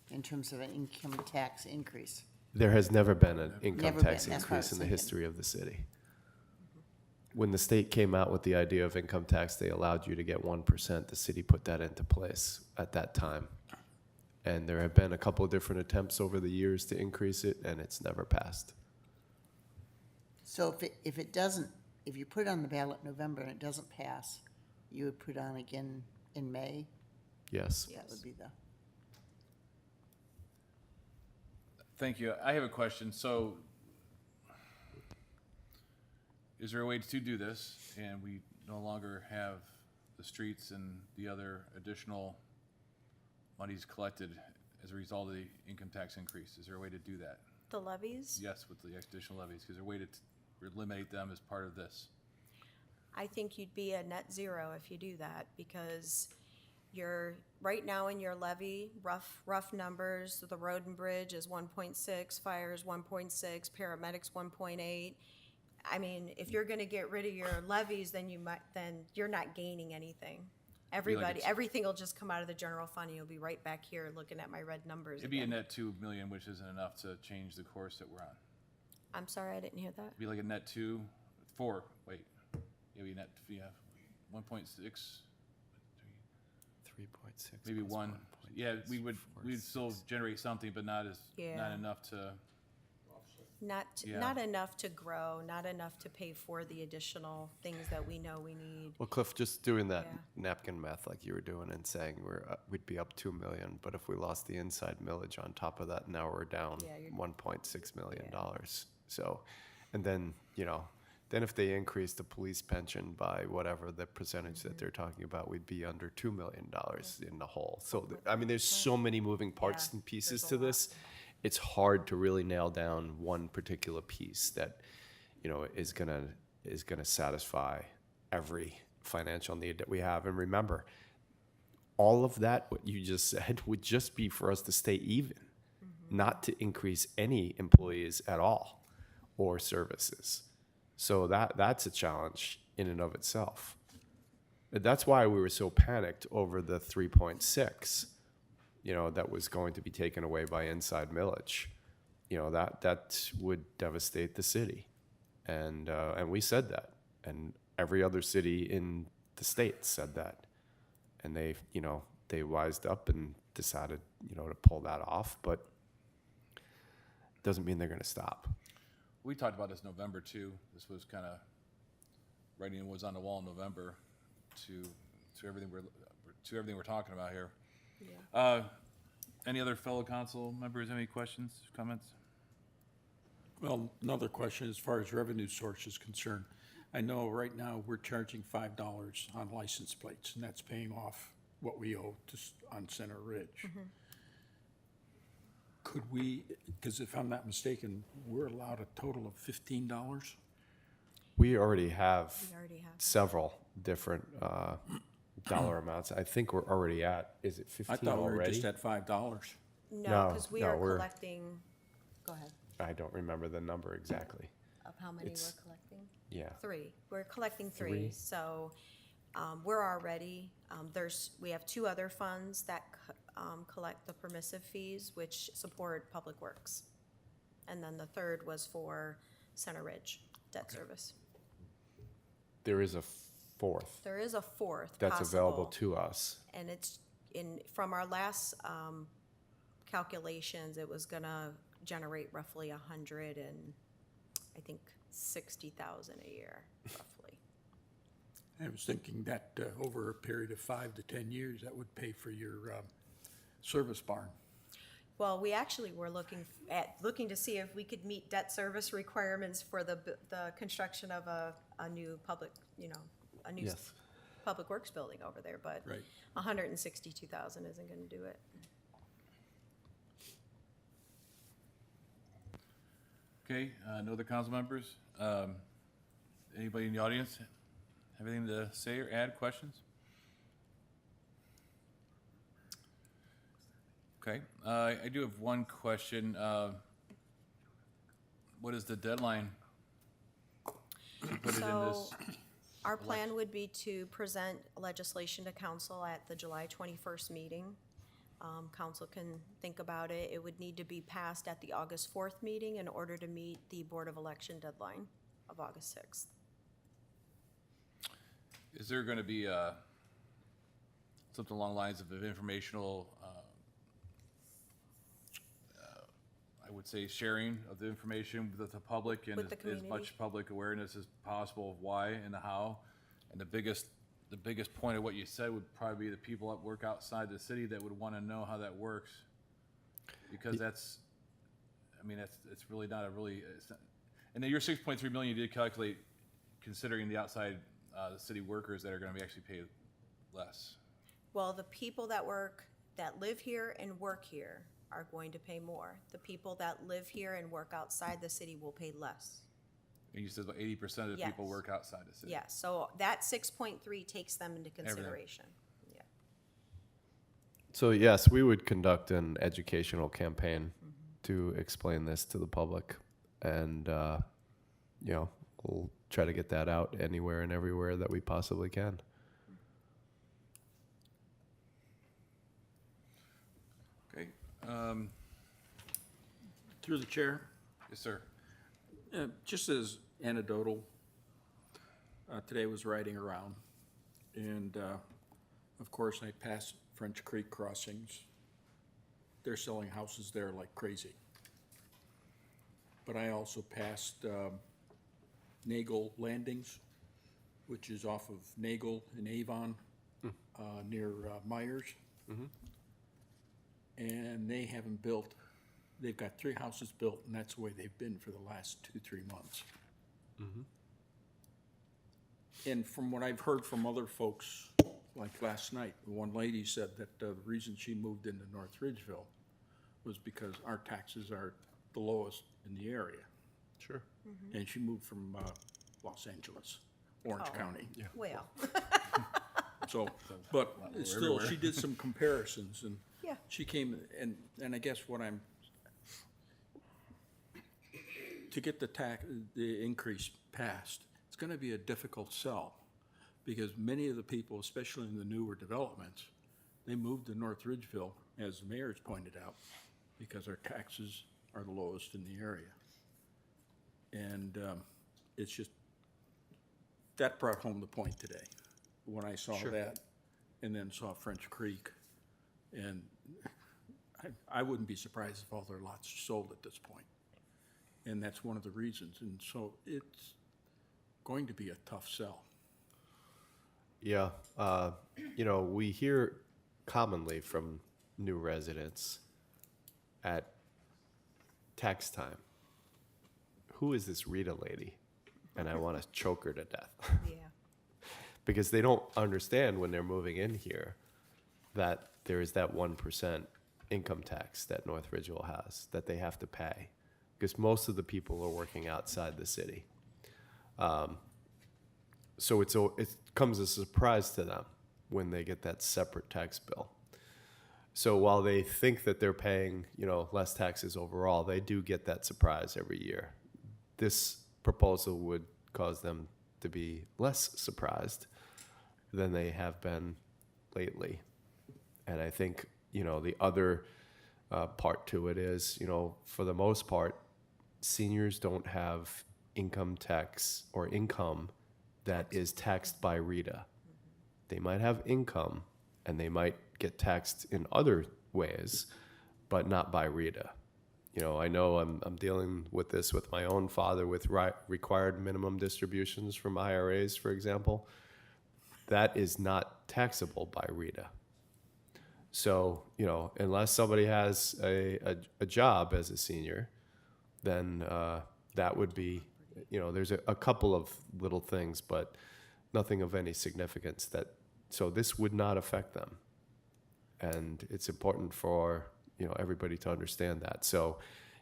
in terms of an income tax increase? There has never been an income Never tax been, that's what I increase was in the thinking. history of the city. When the state came out with the idea of income tax, they allowed you to get 1%. The city put that into place at that time. And there have been a couple of different attempts over the years to increase it, and it's never passed. So if it doesn't, if you put it on the ballot in November and it doesn't pass, you would put it on again in May? Yes. That would be the, Thank you. I have a question. So, is there a way to do this and we no longer have the streets and the other additional monies collected as a result of the income tax increase? Is there a way to do that? The levies? Yes, with the additional levies. Is there a way to eliminate them as part of this? I think you'd be at net zero if you do that, because right now in your levy, rough numbers, the road and bridge is 1.6, fire is 1.6, paramedics 1.8. I mean, if you're gonna get rid of your levies, then you're not gaining anything. Everything will just come out of the general fund, and you'll be right back here looking at my red numbers It'd be a again. net 2 million, which isn't enough to change the course that we're on. I'm sorry, I didn't hear that. It'd be like a net 4, it'd be net, 1.6, 3.6. maybe plus 1. 1.6, Yeah, we'd still generate something, but not Yeah. enough to, Yeah. Not enough to grow, not enough to pay for the additional things that we know we need. Well, Cliff, just doing that Yeah. napkin math like you were doing and saying we'd be up 2 million, but if we lost the inside millage on top of that, now we're down Yeah, you're- $1.6 million. So, and then, then if they increase the police pension by whatever the percentage that they're talking about, we'd be under $2 million in the hole. So, I mean, there's so many moving parts Yeah, and pieces there's a to lot. this. It's hard to really nail down one particular piece that, is gonna satisfy every financial need that we have. And remember, all of that, what you just said, would just be for us to stay even, not to increase any employees at all or services. So that's a challenge in and of itself. That's why we were so panicked over the 3.6, that was going to be taken away by inside millage. That would devastate the city. And we said that. And every other city in the state said that. And they wised up and decided, to pull that off, but doesn't mean they're going to stop. we talked about this November too. This was kind of, writing was on the wall in November to everything we're talking about here. Yeah. Any other fellow council members, any questions, comments? Well, another question as far as revenue source is concerned. I know right now we're charging $5 on license plates, and that's paying off what we owe on Center Ridge. Could we, because if I'm not mistaken, we're allowed a total of $15? We already have We already have. several different dollar amounts. I think we're already at, is it 15 I thought we were already? just at $5. No, No, because we no, are we're- collecting, go ahead, I don't remember the number exactly. of how many It's- we're collecting? Yeah. 3. We're collecting 3, Three. so we're already, we have 2 other funds that collect the permissive fees, which support Public Works. And then the third was for Center Ridge debt service. There is a fourth There is a fourth that's available possible, to us. and it's from our last calculations, it was gonna generate roughly 100 and I think 60,000 a year, roughly. I was thinking that over a period of 5 to 10 years, that would pay for your service barn. Well, we actually were looking to see if we could meet debt service requirements for the construction of a new public, a new Yes. Public Works building over there, but Right. 162,000 isn't gonna do it. Okay, no other council members? Anybody in the audience have anything to say or add, questions? Okay, I do have one question. What is the deadline to put it in this? So, our plan would be to present legislation to council at the July 21st meeting. Council can think about it. It would need to be passed at the August 4th meeting in order to meet the Board of Election deadline of August 6th. Is there going to be something along the lines of an informational, I would say, sharing of the information with the public and With the as community. much public awareness as possible of why and the how? And the biggest point of what you said would probably be the people that work outside the city that would want to know how that works. Because it's really not and then your 6.3 million you did calculate considering the outside, the city workers that are going to be actually paid less. Well, the people that live here and work here are going to pay more. The people that live here and work outside the city will pay less. And you said about 80% of the people Yes. work outside the city. Yes, so that 6.3 takes them into consideration. Yeah. So yes, we would conduct an educational campaign to explain this to the public, and we'll try to get that out anywhere and everywhere that we possibly can. Okay. Through the chair, Yes, sir. just as anecdotal, today I was riding around, and of course I passed French Creek crossings. They're selling houses there like crazy. But I also passed Nagel Landings, which is off of Nagel in Avon, near Myers. And they haven't built, they've got 3 houses built, and that's the way they've been for the last 2-3 months. And from what I've heard from other folks, like last night, one lady said that the reason she moved into North Ridgeville was because our taxes are the lowest in the area. Sure. And she moved from Los Angeles, Orange County. Well, So, but still, she did some comparisons, and Yeah. she came, and I guess what I'm, to get the increase passed, it's gonna be a difficult sell, because many of the people, especially in the newer developments, they moved to North Ridgeville, as the mayor's pointed out, because our taxes are the lowest in the area. And it's just, that brought home the point today, when I saw that, and then saw French Creek. And I wouldn't be surprised if all their lots are sold at this point. And that's one of the reasons. And so it's going to be a tough sell. Yeah. We hear commonly from new residents at tax time, who is this Rita lady? And I want to choke her to death. yeah. Because they don't understand when they're moving in here that there is that 1% income tax that North Ridgeville has that they have to pay, because most of the people are working outside the city. So it comes as a surprise to them when they get that separate tax bill. So while they think that they're paying, less taxes overall, they do get that surprise every year. This proposal would cause them to be less surprised than they have been lately. And I think, the other part to it is, for the most part, seniors don't have income tax or income that is taxed by RETA. They might have income and they might get taxed in other ways, but not by RETA. I know I'm dealing with this with my own father with required minimum distributions from IRAs, for example. That is not taxable by RETA. So, unless somebody has a job as a senior, then that would be, there's a couple of little things, but nothing of any significance so this would not affect them. And it's important for, everybody to understand that. So,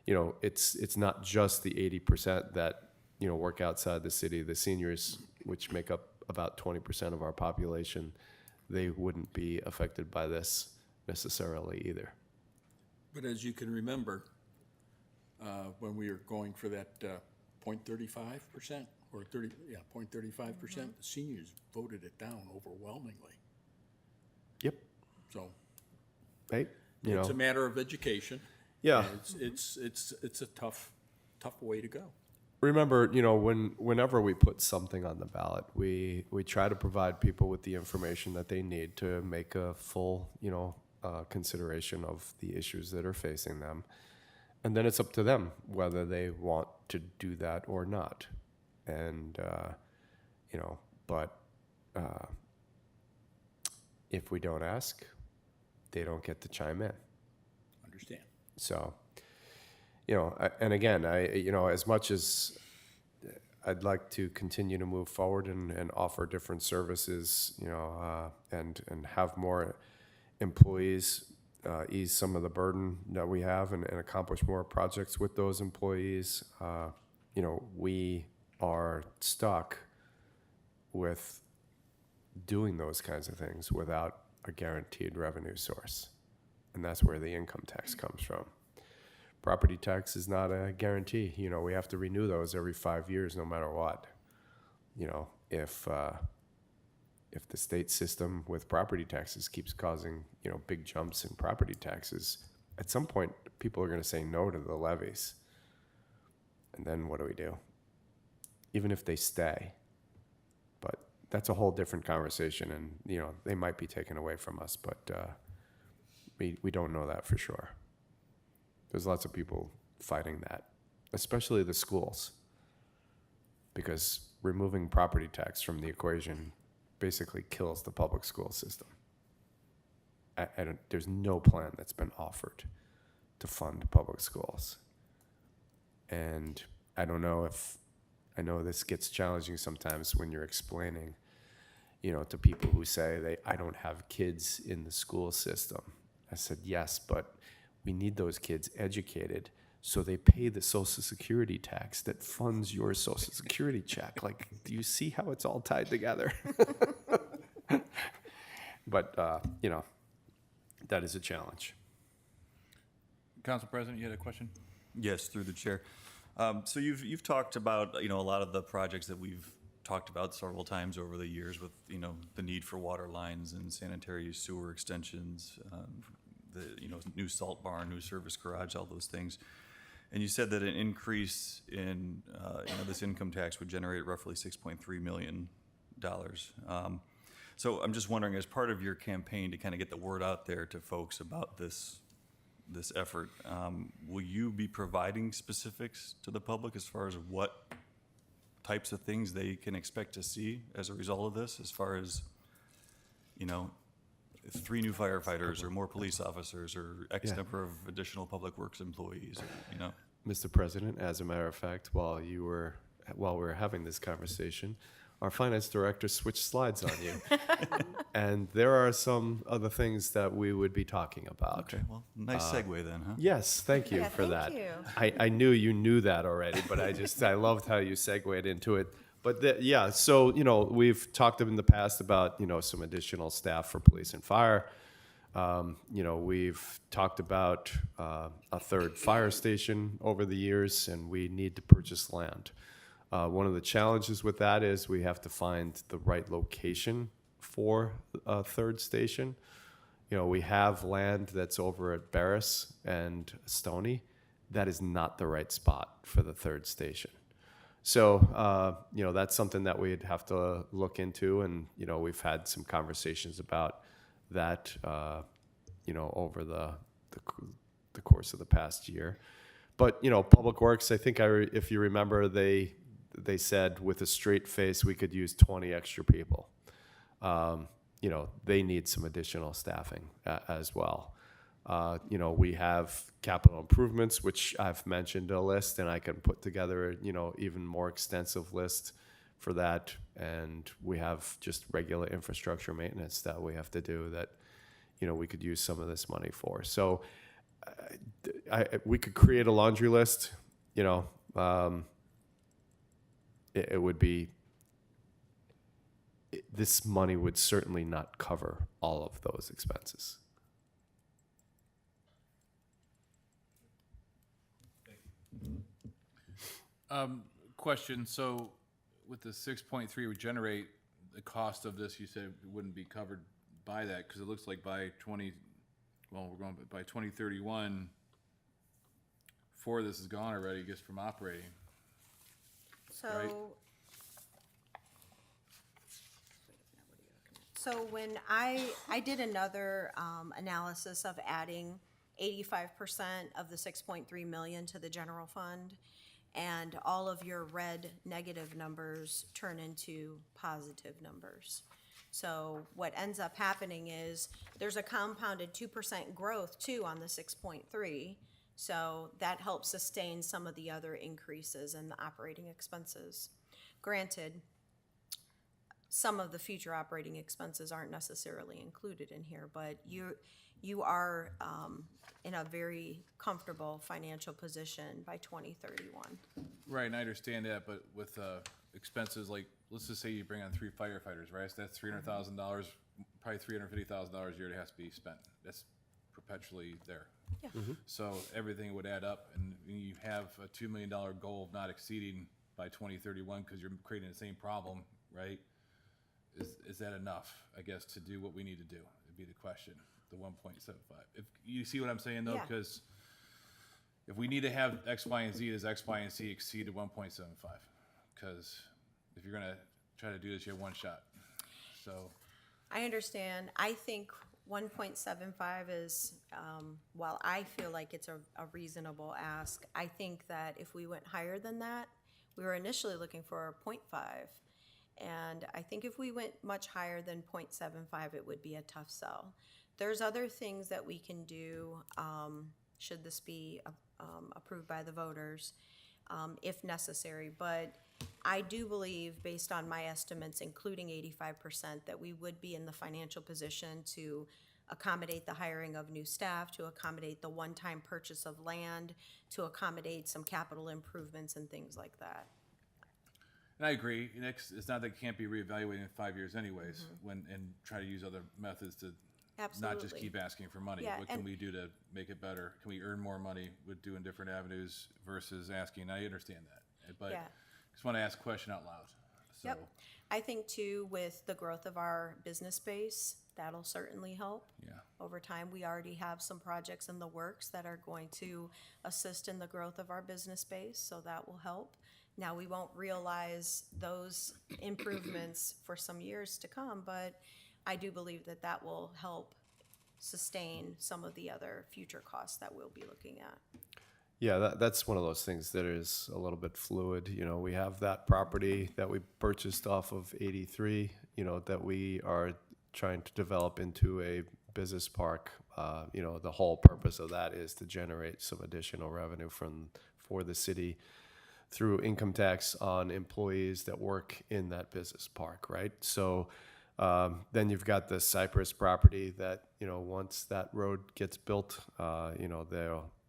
it's not just the 80% that, work outside the city. The seniors, which make up about 20% of our population, they wouldn't be affected by this necessarily either. But as you can remember, when we were going for that 0.35% or 0.35%, the seniors voted it down overwhelmingly. Yep. So Hey, it's a matter of education. Yeah. And it's a tough way to go. Remember, whenever we put something on the ballot, we try to provide people with the information that they need to make a full, consideration of the issues that are facing them. And then it's up to them whether they want to do that or not. And, but if we don't ask, they don't get to chime in. Understand? So, and again, as much as I'd like to continue to move forward and offer different services, and have more employees, ease some of the burden that we have and accomplish more projects with those employees, we are stuck with doing those kinds of things without a guaranteed revenue source. And that's where the income tax comes from. Property tax is not a guarantee. You know, we have to renew those every 5 years, no matter what. You know, if the state system with property taxes keeps causing, you know, big jumps in property taxes, at some point, people are going to say no to the levies. And then what do we do? Even if they stay. But that's a whole different conversation, and, you know, they might be taken away from us, but we don't know that for sure. There's lots of people fighting that, especially the schools, because removing property tax from the equation basically kills the public school system. There's no plan that's been offered to fund public schools. And I don't know if, I know this gets challenging sometimes when you're explaining, you know, to people who say I don't have kids in the school system. I said, yes, but we need those kids educated so they pay the Social Security tax that funds your Social Security check. Like, do you see how it's all tied together? But, you know, that is a challenge. Council President, you had a question? Yes, through the chair. So you've talked about, you know, a lot of the projects that we've talked about several times over the years with, you know, the need for water lines and sanitary sewer extensions, the, you know, new salt barn, new service garage, all those things. And you said that an increase in, you know, this income tax would generate roughly $6.3 million. So I'm just wondering, as part of your campaign to kind of get the word out there to folks about this effort, will you be providing specifics to the public as far as what types of things they can expect to see as a result of this, as far as, you know, 3 new firefighters or more police officers or X number of additional public works employees, or, you know? Mr. President, as a matter of fact, while we were having this conversation, our finance director switched slides on you. And there are some other things that we would be talking about. Okay, well, nice segue then, huh? Yes, thank you Yeah, for thank that. you. I knew you knew that already, but I loved how you segued into it. But yeah, so, you know, we've talked in the past about, you know, some additional staff for police and fire. You know, we've talked about a 3rd fire station over the years, and we need to purchase land. One of the challenges with that is we have to find the right location for a 3rd station. You know, we have land that's over at Barris and Stony. That is not the right spot for the 3rd station. So, you know, that's something that we'd have to look into. And, you know, we've had some conversations about that, you know, over the course of the past year. But, you know, Public Works, I think if you remember, they said with a straight face we could use 20 extra people. You know, they need some additional staffing as well. You know, we have capital improvements, which I've mentioned a list, and I can put together, you know, even more extensive list for that. And we have just regular infrastructure maintenance that we have to do that, you know, we could use some of this money for. So we could create a laundry list, you know. It would be, this money would certainly not cover all of those expenses. Question, so with the 6.3 would generate, the cost of this, you said it wouldn't be covered by that, because it looks like by 2031, 4 of this is gone already, just from operating. So, Right. so when I did another analysis of adding 85% of the 6.3 million to the general fund, and all of your red negative numbers turn into positive numbers. So what ends up happening is there's a compounded 2% growth too on the 6.3. So that helps sustain some of the other increases in the operating expenses. Granted, some of the future operating expenses aren't necessarily included in here, but you are in a very comfortable financial position by 2031. Right, and I understand that, but with expenses like, let's just say you bring on 3 firefighters, right? So that's $300,000, probably $350,000 a year that has to be spent. That's perpetually there. Yeah. So everything would add up, and you have a $2 million goal of not exceeding by 2031 because you're creating the same problem, right? Is that enough, I guess, to do what we need to do? It'd be the question, the 1.75. If you see what I'm saying, though, Yeah. because if we need to have X, Y, and Z, does X, Y, and Z exceed the 1.75? Because if you're gonna try to do this, you have one shot. So, I understand. I think 1.75 is, while I feel like it's a reasonable ask, I think that if we went higher than that, we were initially looking for 0.5. And I think if we went much higher than 0.75, it would be a tough sell. There's other things that we can do, should this be approved by the voters, if necessary. But I do believe, based on my estimates, including 85%, that we would be in the financial position to accommodate the hiring of new staff, to accommodate the one-time purchase of land, to accommodate some capital improvements and things like that. and I agree. It's not that it can't be reevaluated in 5 years anyways, and try to use other methods to not just Absolutely. keep asking for money. Yeah, What can and- we do to make it better? Can we earn more money with doing different avenues versus asking? I understand that, but Yeah. just want to ask a question out loud. So, Yep. I think too, with the growth of our business base, that'll certainly help. yeah. Over time, we already have some projects in the works that are going to assist in the growth of our business base, so that will help. Now, we won't realize those improvements for some years to come, but I do believe that that will help sustain some of the other future costs that we'll be looking at. Yeah, that's one of those things that is a little bit fluid. You know, we have that property that we purchased off of 83, you know, that we are trying to develop into a business park. You know, the whole purpose of that is to generate some additional revenue for the city through income tax on employees that work in that business park, right? So then you've got the Cypress property that, you know, once that road gets built, you know,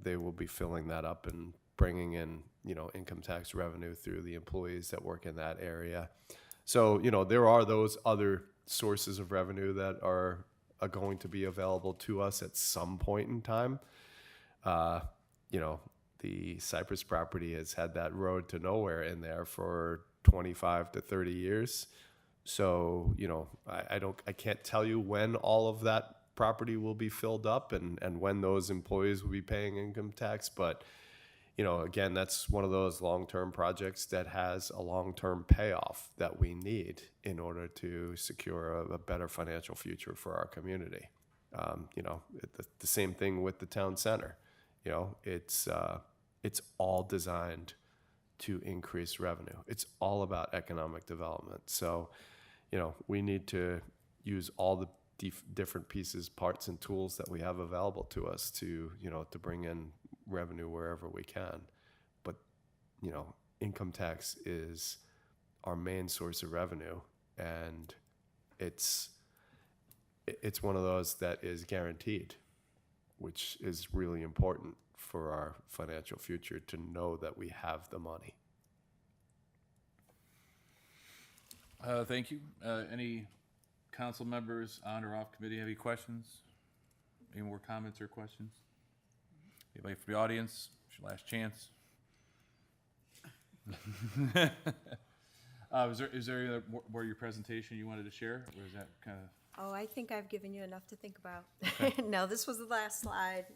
they will be filling that up and bringing in, you know, income tax revenue through the employees that work in that area. So, you know, there are those other sources of revenue that are going to be available to us at some point in time. You know, the Cypress property has had that road to nowhere in there for 25 to 30 years. So, you know, I can't tell you when all of that property will be filled up and when those employees will be paying income tax. But, you know, again, that's one of those long-term projects that has a long-term payoff that we need in order to secure a better financial future for our community. You know, the same thing with the town center. You know, it's all designed to increase revenue. It's all about economic development. So, you know, we need to use all the different pieces, parts, and tools that we have available to us to, you know, to bring in revenue wherever we can. But, you know, income tax is our main source of revenue, and it's one of those that is guaranteed, which is really important for our financial future, to know that we have the money. Thank you. Any council members on or off committee have any questions? Any more comments or questions? Anybody from the audience? It's your last chance. Is there any other more of your presentation you wanted to share, or is that kind of Oh, I think I've given you enough to think about. No, this was the last slide.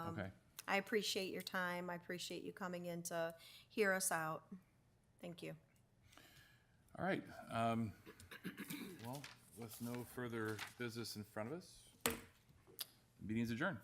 okay? I appreciate your time. I appreciate you coming in to hear us out. Thank you. All right. Well, with no further business in front of us, the meeting's adjourned.